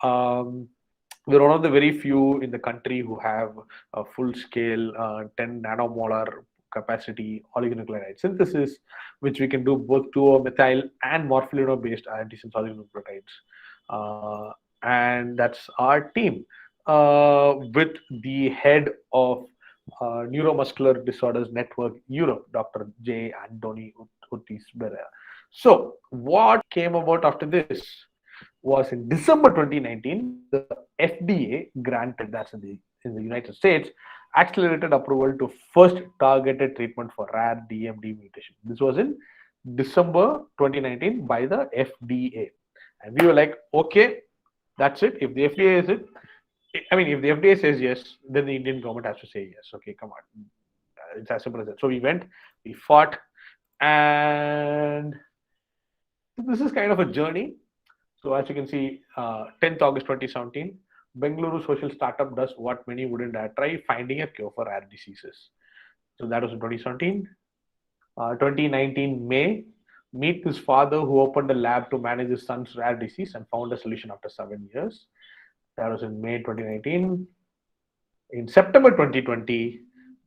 [SPEAKER 6] um, we're one of the very few in the country who have a full scale 10 nanomolar capacity oligonucleotide synthesis, which we can do both 2-methyl and morpholino based antisense oligonucleotides. And that's our team, with the head of Neuromuscular Disorders Network Europe, Dr. J. Antoni Ortiz Berea. So, what came about after this was in December 2019, the FDA granted, that's in the United States, accelerated approval to first targeted treatment for rare DMD mutation. This was in December 2019 by the FDA. And we were like, okay, that's it. If the FDA is it, I mean, if the FDA says yes, then the Indian government has to say yes. Okay, come on. It's as simple as that. So we went, we fought, and this is kind of a journey. So as you can see, 10th August 2017, Bengaluru social startup does what many wouldn't dare try, finding a cure for rare diseases. So that was in 2017. 2019 May, meet his father who opened a lab to manage his son's rare disease and found a solution after 7 years. That was in May 2019. In September 2020,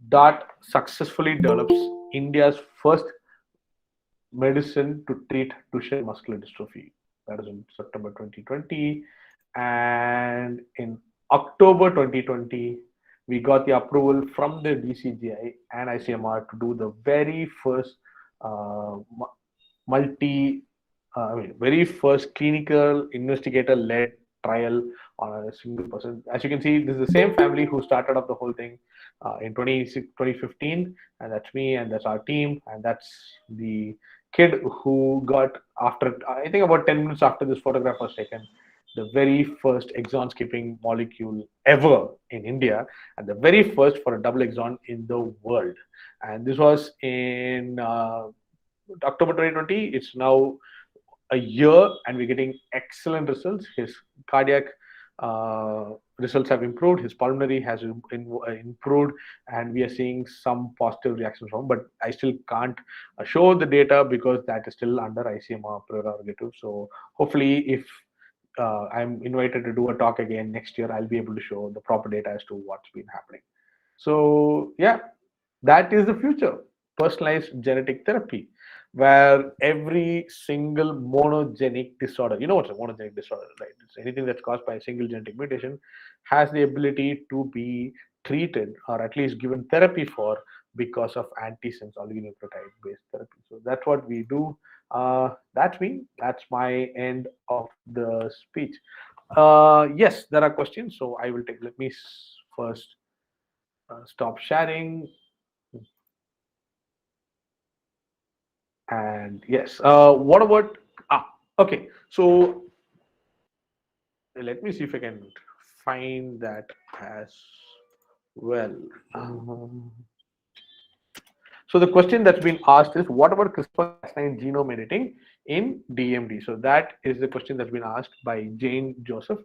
[SPEAKER 6] DART successfully develops India's first medicine to treat Duchenne muscular dystrophy. That is in September 2020. And in October 2020, we got the approval from the DCGI and ICMR to do the very first very first clinical investigator-led trial on a single person. As you can see, this is the same family who started up the whole thing in 2015, and that's me, and that's our team, and that's the kid who got, after I think about 10 minutes after this photograph was taken, the very first exon skipping molecule ever in India, and the very first for a double exon in the world. And this was in October 2020. It's now a year, and we're getting excellent results. His cardiac results have improved. His pulmonary has improved, and we are seeing some positive reactions from. But I still can't show the data because that is still under ICMR prerogative. So hopefully, if I'm invited to do a talk again next year, I'll be able to show the proper data as to what's been happening. So yeah, that is the future. Personalized genetic therapy, where every single monogenic disorder, you know what's a monogenic disorder, right? It's anything that's caused by a single genetic mutation, has the ability to be treated or at least given therapy for because of antisense oligonucleotide based therapy. So that's what we do. That's me. That's my end of the speech. Yes, there are questions, so I will take. Let me first stop sharing. And yes, what about, okay, so let me see if I can find that as well. So the question that's been asked is, what about CRISPR-Cas9 genome editing in DMD? So that is the question that's been asked by Jane Joseph.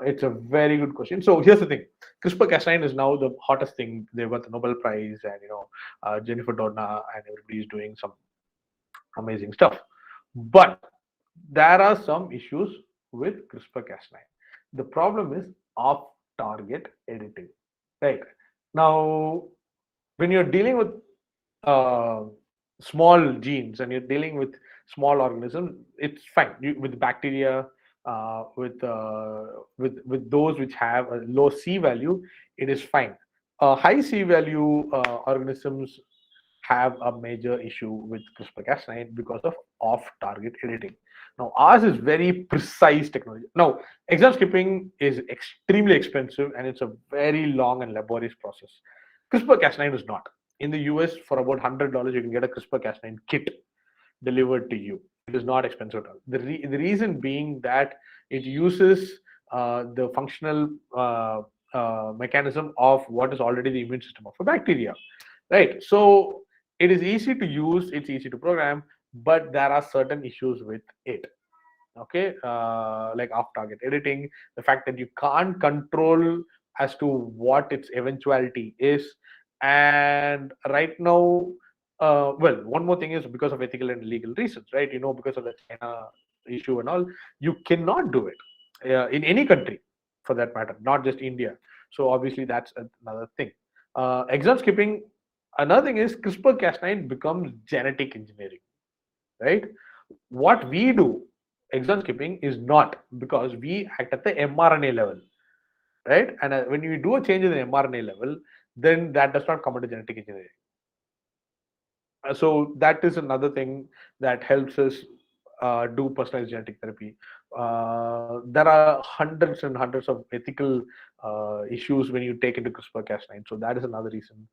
[SPEAKER 6] It's a very good question. So here's the thing: CRISPR-Cas9 is now the hottest thing. They got the Nobel Prize, and Jennifer Doudna and everybody is doing some amazing stuff. But there are some issues with CRISPR-Cas9. The problem is off-target editing. Right now, when you're dealing with uh, small genes and you're dealing with small organisms, it's fine. With bacteria, with those which have a low C value, it is fine. High C value organisms have a major issue with CRISPR-Cas9 because of off-target editing. Now, ours is very precise technology. Now, exon skipping is extremely expensive and it's a very long and laborious process. CRISPR-Cas9 is not. In the US, for about $100, you can get a CRISPR-Cas9 kit delivered to you. It is not expensive at all. The reason being that it uses the functional mechanism of what is already the immune system of a bacteria, right? So it is easy to use, it's easy to program, but there are certain issues with it. Okay, like off-target editing, the fact that you can't control as to what its eventuality is, and right now, well, one more thing is because of ethical and legal reasons, right? Because of the China issue and all, you cannot do it in any country, for that matter, not just India. So obviously, that's another thing. Exon skipping. Another thing is CRISPR-Cas9 becomes genetic engineering, right? What we do, exon skipping, is not, because we act at the mRNA level, right? And when you do a change in the mRNA level, then that does not come under genetic engineering. So that is another thing that helps us do personalized genetic therapy. There are hundreds and hundreds of ethical issues when you take into CRISPR-Cas9. So that is another reason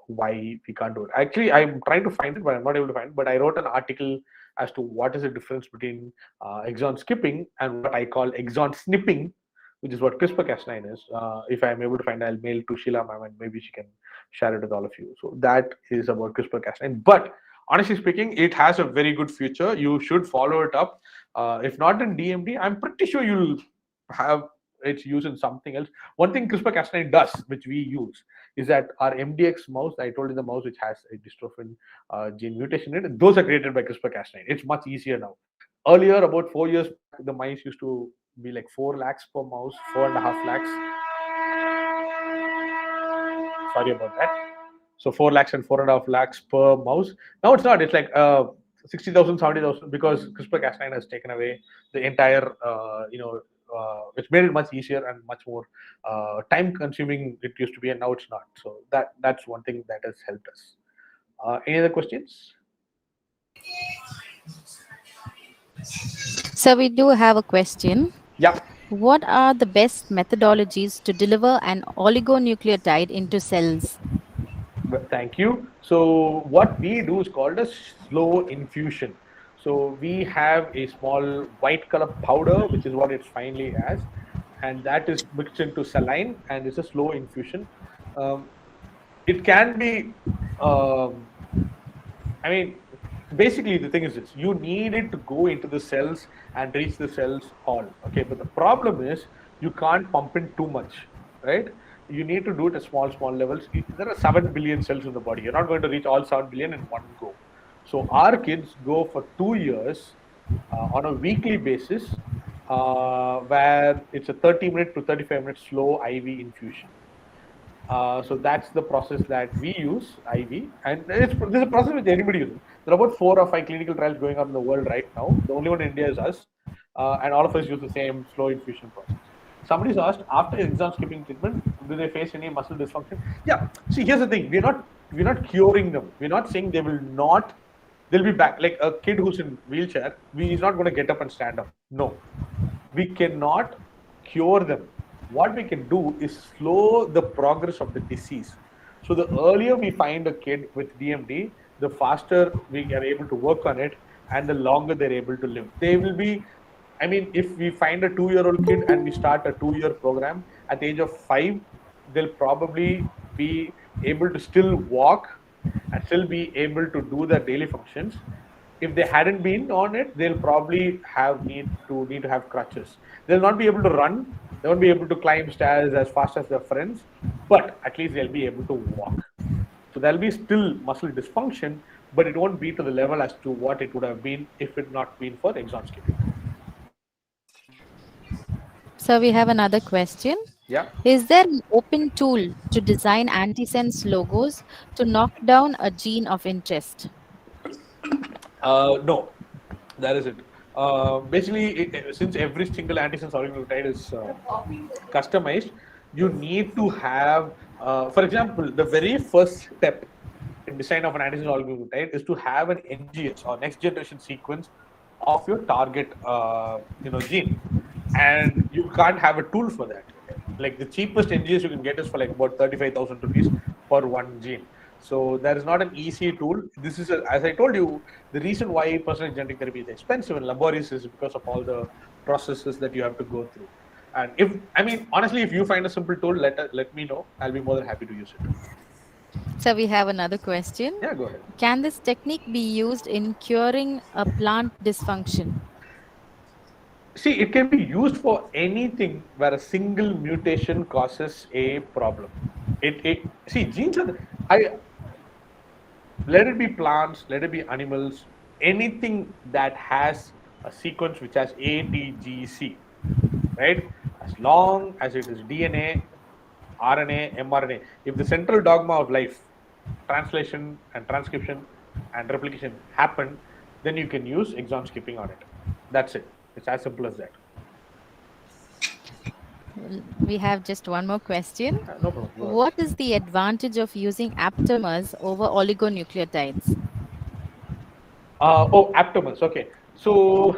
[SPEAKER 6] why we can't do it. Actually, I'm trying to find it, but I'm not able to find it. But I wrote an article as to what is the difference between exon skipping and what I call exon snipping, which is what CRISPR-Cas9 is. If I'm able to find it, I'll mail to Sheila ma'am and maybe she can share it with all of you. So that is about CRISPR-Cas9. But honestly speaking, it has a very good future. You should follow it up. If not in DMD, I'm pretty sure you'll have its use in something else. One thing CRISPR-Cas9 does, which we use, is that our MDX mouse, I told you the mouse which has a dystrophin gene mutation in it, those are created by CRISPR-Cas9. It's much easier now. Earlier, about 4 years back, the mice used to be like 4 lakhs per mouse, 4.5 lakhs. Sorry about that. So 4 lakhs and 4.5 lakhs per mouse. Now it's not. It's like 60,000, 70,000, because CRISPR-Cas9 has taken away the entire, which made it much easier and much more time-consuming it used to be, and now it's not. So that's one thing that has helped us. Any other questions?
[SPEAKER 1] So we do have a question.
[SPEAKER 6] Yeah.
[SPEAKER 1] What are the best methodologies to deliver an oligonucleotide into cells?
[SPEAKER 6] Thank you. So what we do is called a slow infusion. So we have a small white color powder, which is what it's finally as, and that is mixed into saline, and it's a slow infusion. It can be, I mean, basically the thing is this: you need it to go into the cells and reach the cells all. Okay, but the problem is you can't pump in too much, right? You need to do it at small levels. There are 7 billion cells in the body. You're not going to reach all 7 billion in one go. So our kids go for 2 years on a weekly basis, where it's a 30-minute to 35-minute slow IV infusion. So that's the process that we use, IV, and this is a process which anybody uses. There are about 4 or 5 clinical trials going on in the world right now. The only one in India is us, and all of us use the same slow infusion process. Somebody's asked, after exon skipping treatment, do they face any muscle dysfunction? Yeah. See, here's the thing: we're not curing them. We're not saying they'll be back. Like a kid who's in wheelchair, he's not going to get up and stand up. No, we cannot cure them. What we can do is slow the progress of the disease. So the earlier we find a kid with DMD, the faster we are able to work on it, and the longer they're able to live. They will be I mean, if we find a 2-year-old kid and we start a 2-year program at the age of 5, they'll probably be able to still walk and still be able to do their daily functions. If they hadn't been on it, they'll probably need to have crutches. They'll not be able to run. They won't be able to climb stairs as fast as their friends, but at least they'll be able to walk. So there'll be still muscle dysfunction, but it won't be to the level as to what it would have been if it not been for exon skipping.
[SPEAKER 1] So we have another question.
[SPEAKER 6] Yeah.
[SPEAKER 1] Is there an open tool to design antisense logos to knock down a gene of interest?
[SPEAKER 6] No, that is it. Basically, since every single antisense oligonucleotide is customized, you need to have, for example, the very first step in design of an antisense oligonucleotide is to have an NGS or next generation sequence of your target, gene, and you can't have a tool for that. Like the cheapest NGS you can get is for like about 35,000 rupees for one gene. So there is not an easy tool. This is, as I told you, the reason why personalized genetic therapy is expensive and laborious is because of all the processes that you have to go through. And honestly, if you find a simple tool, let me know. I'll be more than happy to use it.
[SPEAKER 1] So we have another question.
[SPEAKER 6] Yeah, go ahead.
[SPEAKER 1] Can this technique be used in curing a plant dysfunction?
[SPEAKER 6] See, it can be used for anything where a single mutation causes a problem. Genes are let it be plants, let it be animals, anything that has a sequence which has A, T, G, C, right? As long as it is DNA, RNA, mRNA, if the central dogma of life, translation and transcription and replication happen, then you can use exon skipping on it. That's it. It's as simple as that.
[SPEAKER 1] We have just one more question.
[SPEAKER 6] No problem.
[SPEAKER 1] What is the advantage of using aptamers over oligonucleotides?
[SPEAKER 6] Aptamers. Okay. So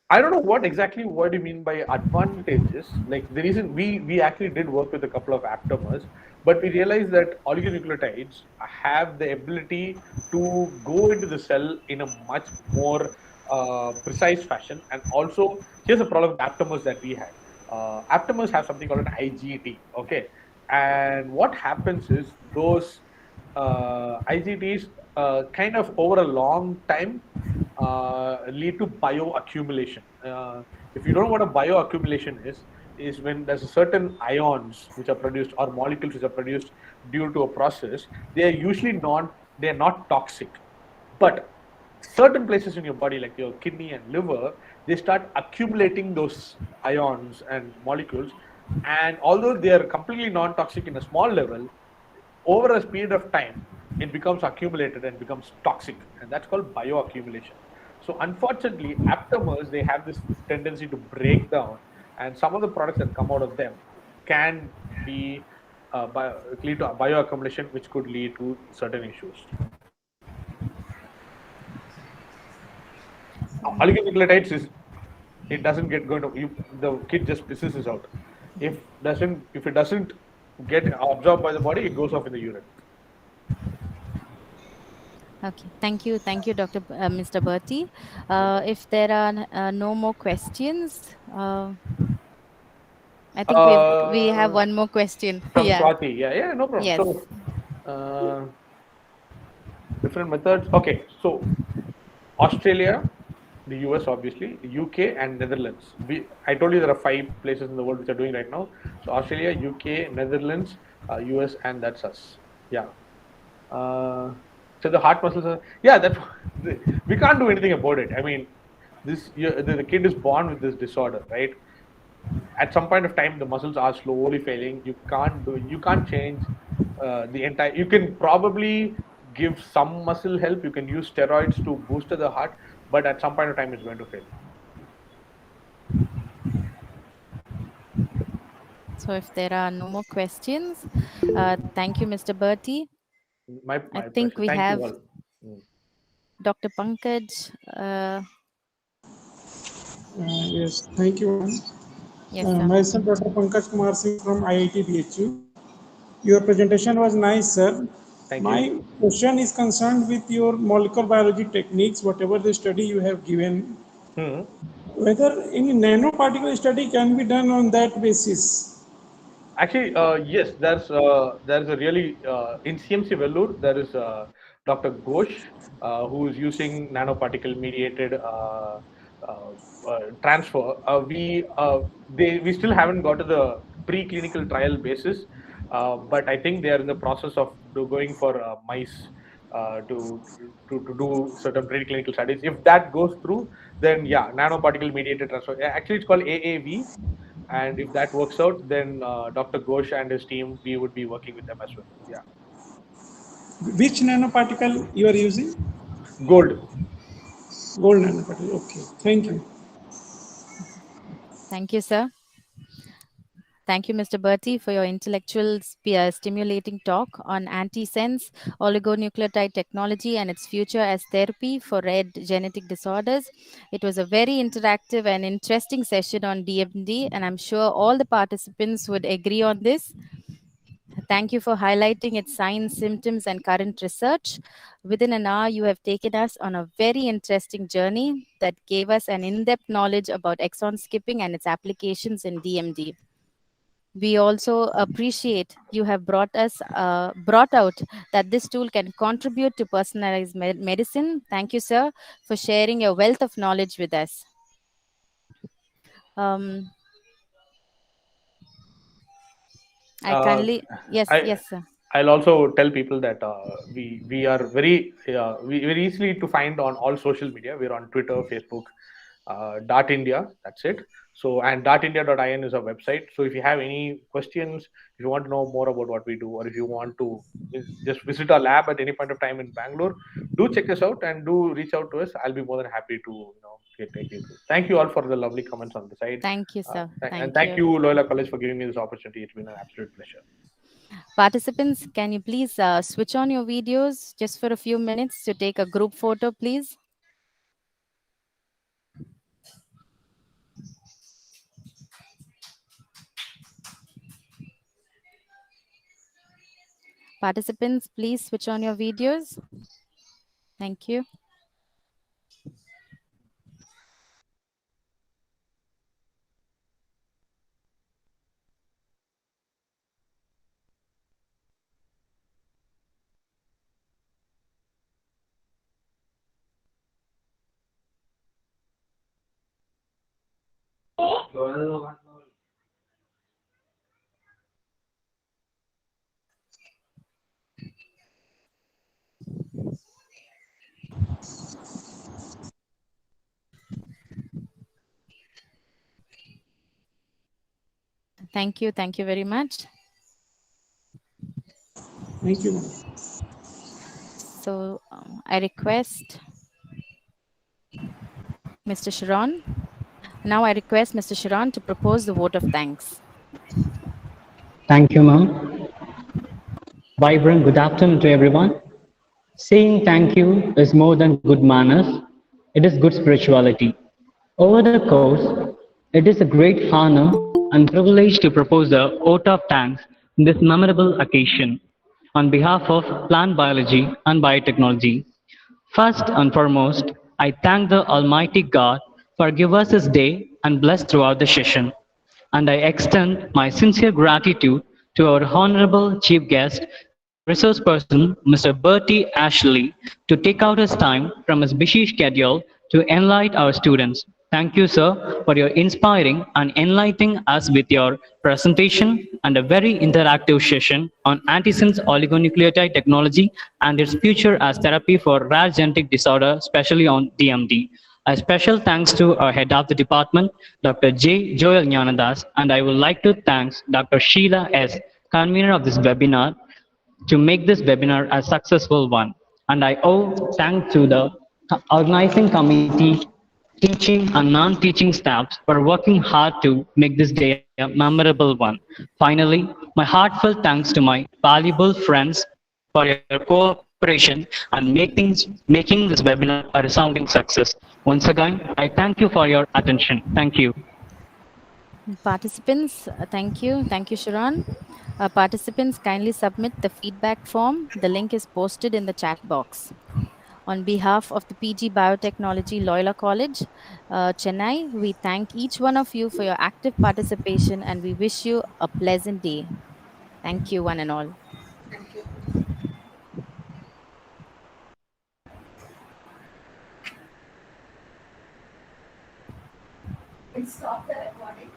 [SPEAKER 6] I don't know what do you mean by advantages. Like the reason we actually did work with a couple of aptamers, but we realized that oligonucleotides have the ability to go into the cell in a much more precise fashion. And also, here's the problem with aptamers that we had. Aptamers have something called an IGT. Okay, and what happens is those IGTs kind of over a long time lead to bioaccumulation. If you don't know what a bioaccumulation is when there's a certain ions which are produced or molecules which are produced due to a process. They are not toxic, but certain places in your body, like your kidney and liver, they start accumulating those ions and molecules. And although they are completely non-toxic in a small level, over a period of time, it becomes accumulated and becomes toxic, and that's called bioaccumulation. So unfortunately, aptamers, they have this tendency to break down, and some of the products that come out of them can be lead to bioaccumulation, which could lead to certain issues. Oligonucleotides it doesn't get going to the kid just pisses out. If it doesn't get absorbed by the body, it goes off in the urine.
[SPEAKER 1] Okay, thank you, Dr. Mr. Berty. If there are no more questions, I think we have one more question.
[SPEAKER 6] From Swati. Yeah, no problem.
[SPEAKER 1] Yes.
[SPEAKER 6] So, different methods. Okay, so Australia, the US, obviously, UK, and Netherlands. I told you there are 5 places in the world which are doing right now. So Australia, UK, Netherlands, US, and that's us. Yeah. So the heart muscles are, we can't do anything about it. I mean, the kid is born with this disorder, right? At some point of time, the muscles are slowly failing. You can't change the entire. You can probably give some muscle help. You can use steroids to boost the heart, but at some point of time, it's going to fail.
[SPEAKER 1] So if there are no more questions, thank you, Mr. Berty.
[SPEAKER 6] My
[SPEAKER 1] I think
[SPEAKER 6] pleasure.
[SPEAKER 1] we have Dr. Pankaj.
[SPEAKER 7] Yes, thank you, ma'am.
[SPEAKER 1] Yes, sir.
[SPEAKER 7] Myself, Dr. Pankaj Kumar Singh from IIT BHU. Your presentation was nice, sir.
[SPEAKER 6] Thank
[SPEAKER 7] My
[SPEAKER 6] you.
[SPEAKER 7] question is concerned with your molecular biology techniques, whatever the study you have given. whether any nanoparticle study can be done on that basis.
[SPEAKER 6] Actually, yes, there's a really in CMC Vellore there is Dr. Ghosh who is using nanoparticle mediated transfer. We still haven't got to the preclinical trial basis, but I think they are in the process of going for mice to do certain preclinical studies. If that goes through, then yeah, nanoparticle mediated transfer. Actually, it's called AAV, and if that works out, then Dr. Ghosh and his team, we would be working with them as well. Yeah,
[SPEAKER 7] Which nanoparticle you are using?
[SPEAKER 6] gold.
[SPEAKER 7] Gold nanoparticle. Okay, thank you.
[SPEAKER 1] Thank you, sir. Thank you, Mr. Berty, for your intellectual stimulating talk on antisense oligonucleotide technology and its future as therapy for rare genetic disorders. It was a very interactive and interesting session on DMD, and I'm sure all the participants would agree on this. Thank you for highlighting its signs, symptoms, and current research. Within an hour, you have taken us on a very interesting journey that gave us an in depth knowledge about exon skipping and its applications in DMD. We also appreciate you have brought out that this tool can contribute to personalized medicine. Thank you, sir, for sharing your wealth of knowledge with us. Um, I
[SPEAKER 6] Uh,
[SPEAKER 1] kindly, yes,
[SPEAKER 6] I
[SPEAKER 1] yes, sir.
[SPEAKER 6] I'll also tell people that we are very easily to find on all social media. We're on Twitter, Facebook, Dart India. That's it. So and dartindia.in is our website. So if you have any questions, if you want to know more about what we do, or if you want to just visit our lab at any point of time in Bangalore, do check us out and do reach out to us. I'll be more than happy to take you through. Thank you all for the lovely comments on the side.
[SPEAKER 1] Thank you, sir.
[SPEAKER 6] And
[SPEAKER 1] Thank
[SPEAKER 6] thank
[SPEAKER 1] you.
[SPEAKER 6] you, Loyola College, for giving me this opportunity. It's been an absolute pleasure.
[SPEAKER 1] Participants, can you please switch on your videos just for a few minutes to take a group photo, please? Participants, please switch on your videos. Thank you. Thank you. Thank you very much.
[SPEAKER 7] Thank you.
[SPEAKER 1] So I request Mr. Sharon. Now I request Mr. Sharon to propose the vote of thanks.
[SPEAKER 8] Thank you, ma'am. Vibrant good afternoon to everyone. Saying thank you is more than good manners, it is good spirituality. Over the course, it is a great honor and privilege to propose a vote of thanks in this memorable occasion on behalf of plant biology and biotechnology. First and foremost, I thank the Almighty God for giving us this day and bless throughout the session. And I extend my sincere gratitude to our honorable chief guest, the resource person, Mr. Bertie Ashley, to take out his time from his busy schedule to enlighten our students. Thank you, sir, for your inspiring and enlightening us with your presentation and a very interactive session on antisense oligonucleotide technology and its future as therapy for rare genetic disorder, especially on DMD. A special thanks to our head of the department, Dr. J. Joel Jnanadas, and I would like to thank Dr. Sheila S., convener of this webinar, to make this webinar a successful one. And I owe thanks to the organizing committee, teaching and non-teaching staffs for working hard to make this day a memorable one. Finally, my heartfelt thanks to my valuable friends for your cooperation and making this webinar a resounding success. Once again, I thank you for your attention. Thank you.
[SPEAKER 1] Participants, thank you. Thank you, Sharon. Participants, kindly submit the feedback form. The link is posted in the chat box. On behalf of the PG Biotechnology Loyola College, Chennai, we thank each one of you for your active participation and we wish you a pleasant day. Thank you, one and all.
[SPEAKER 3] Thank you. Can stop the recording.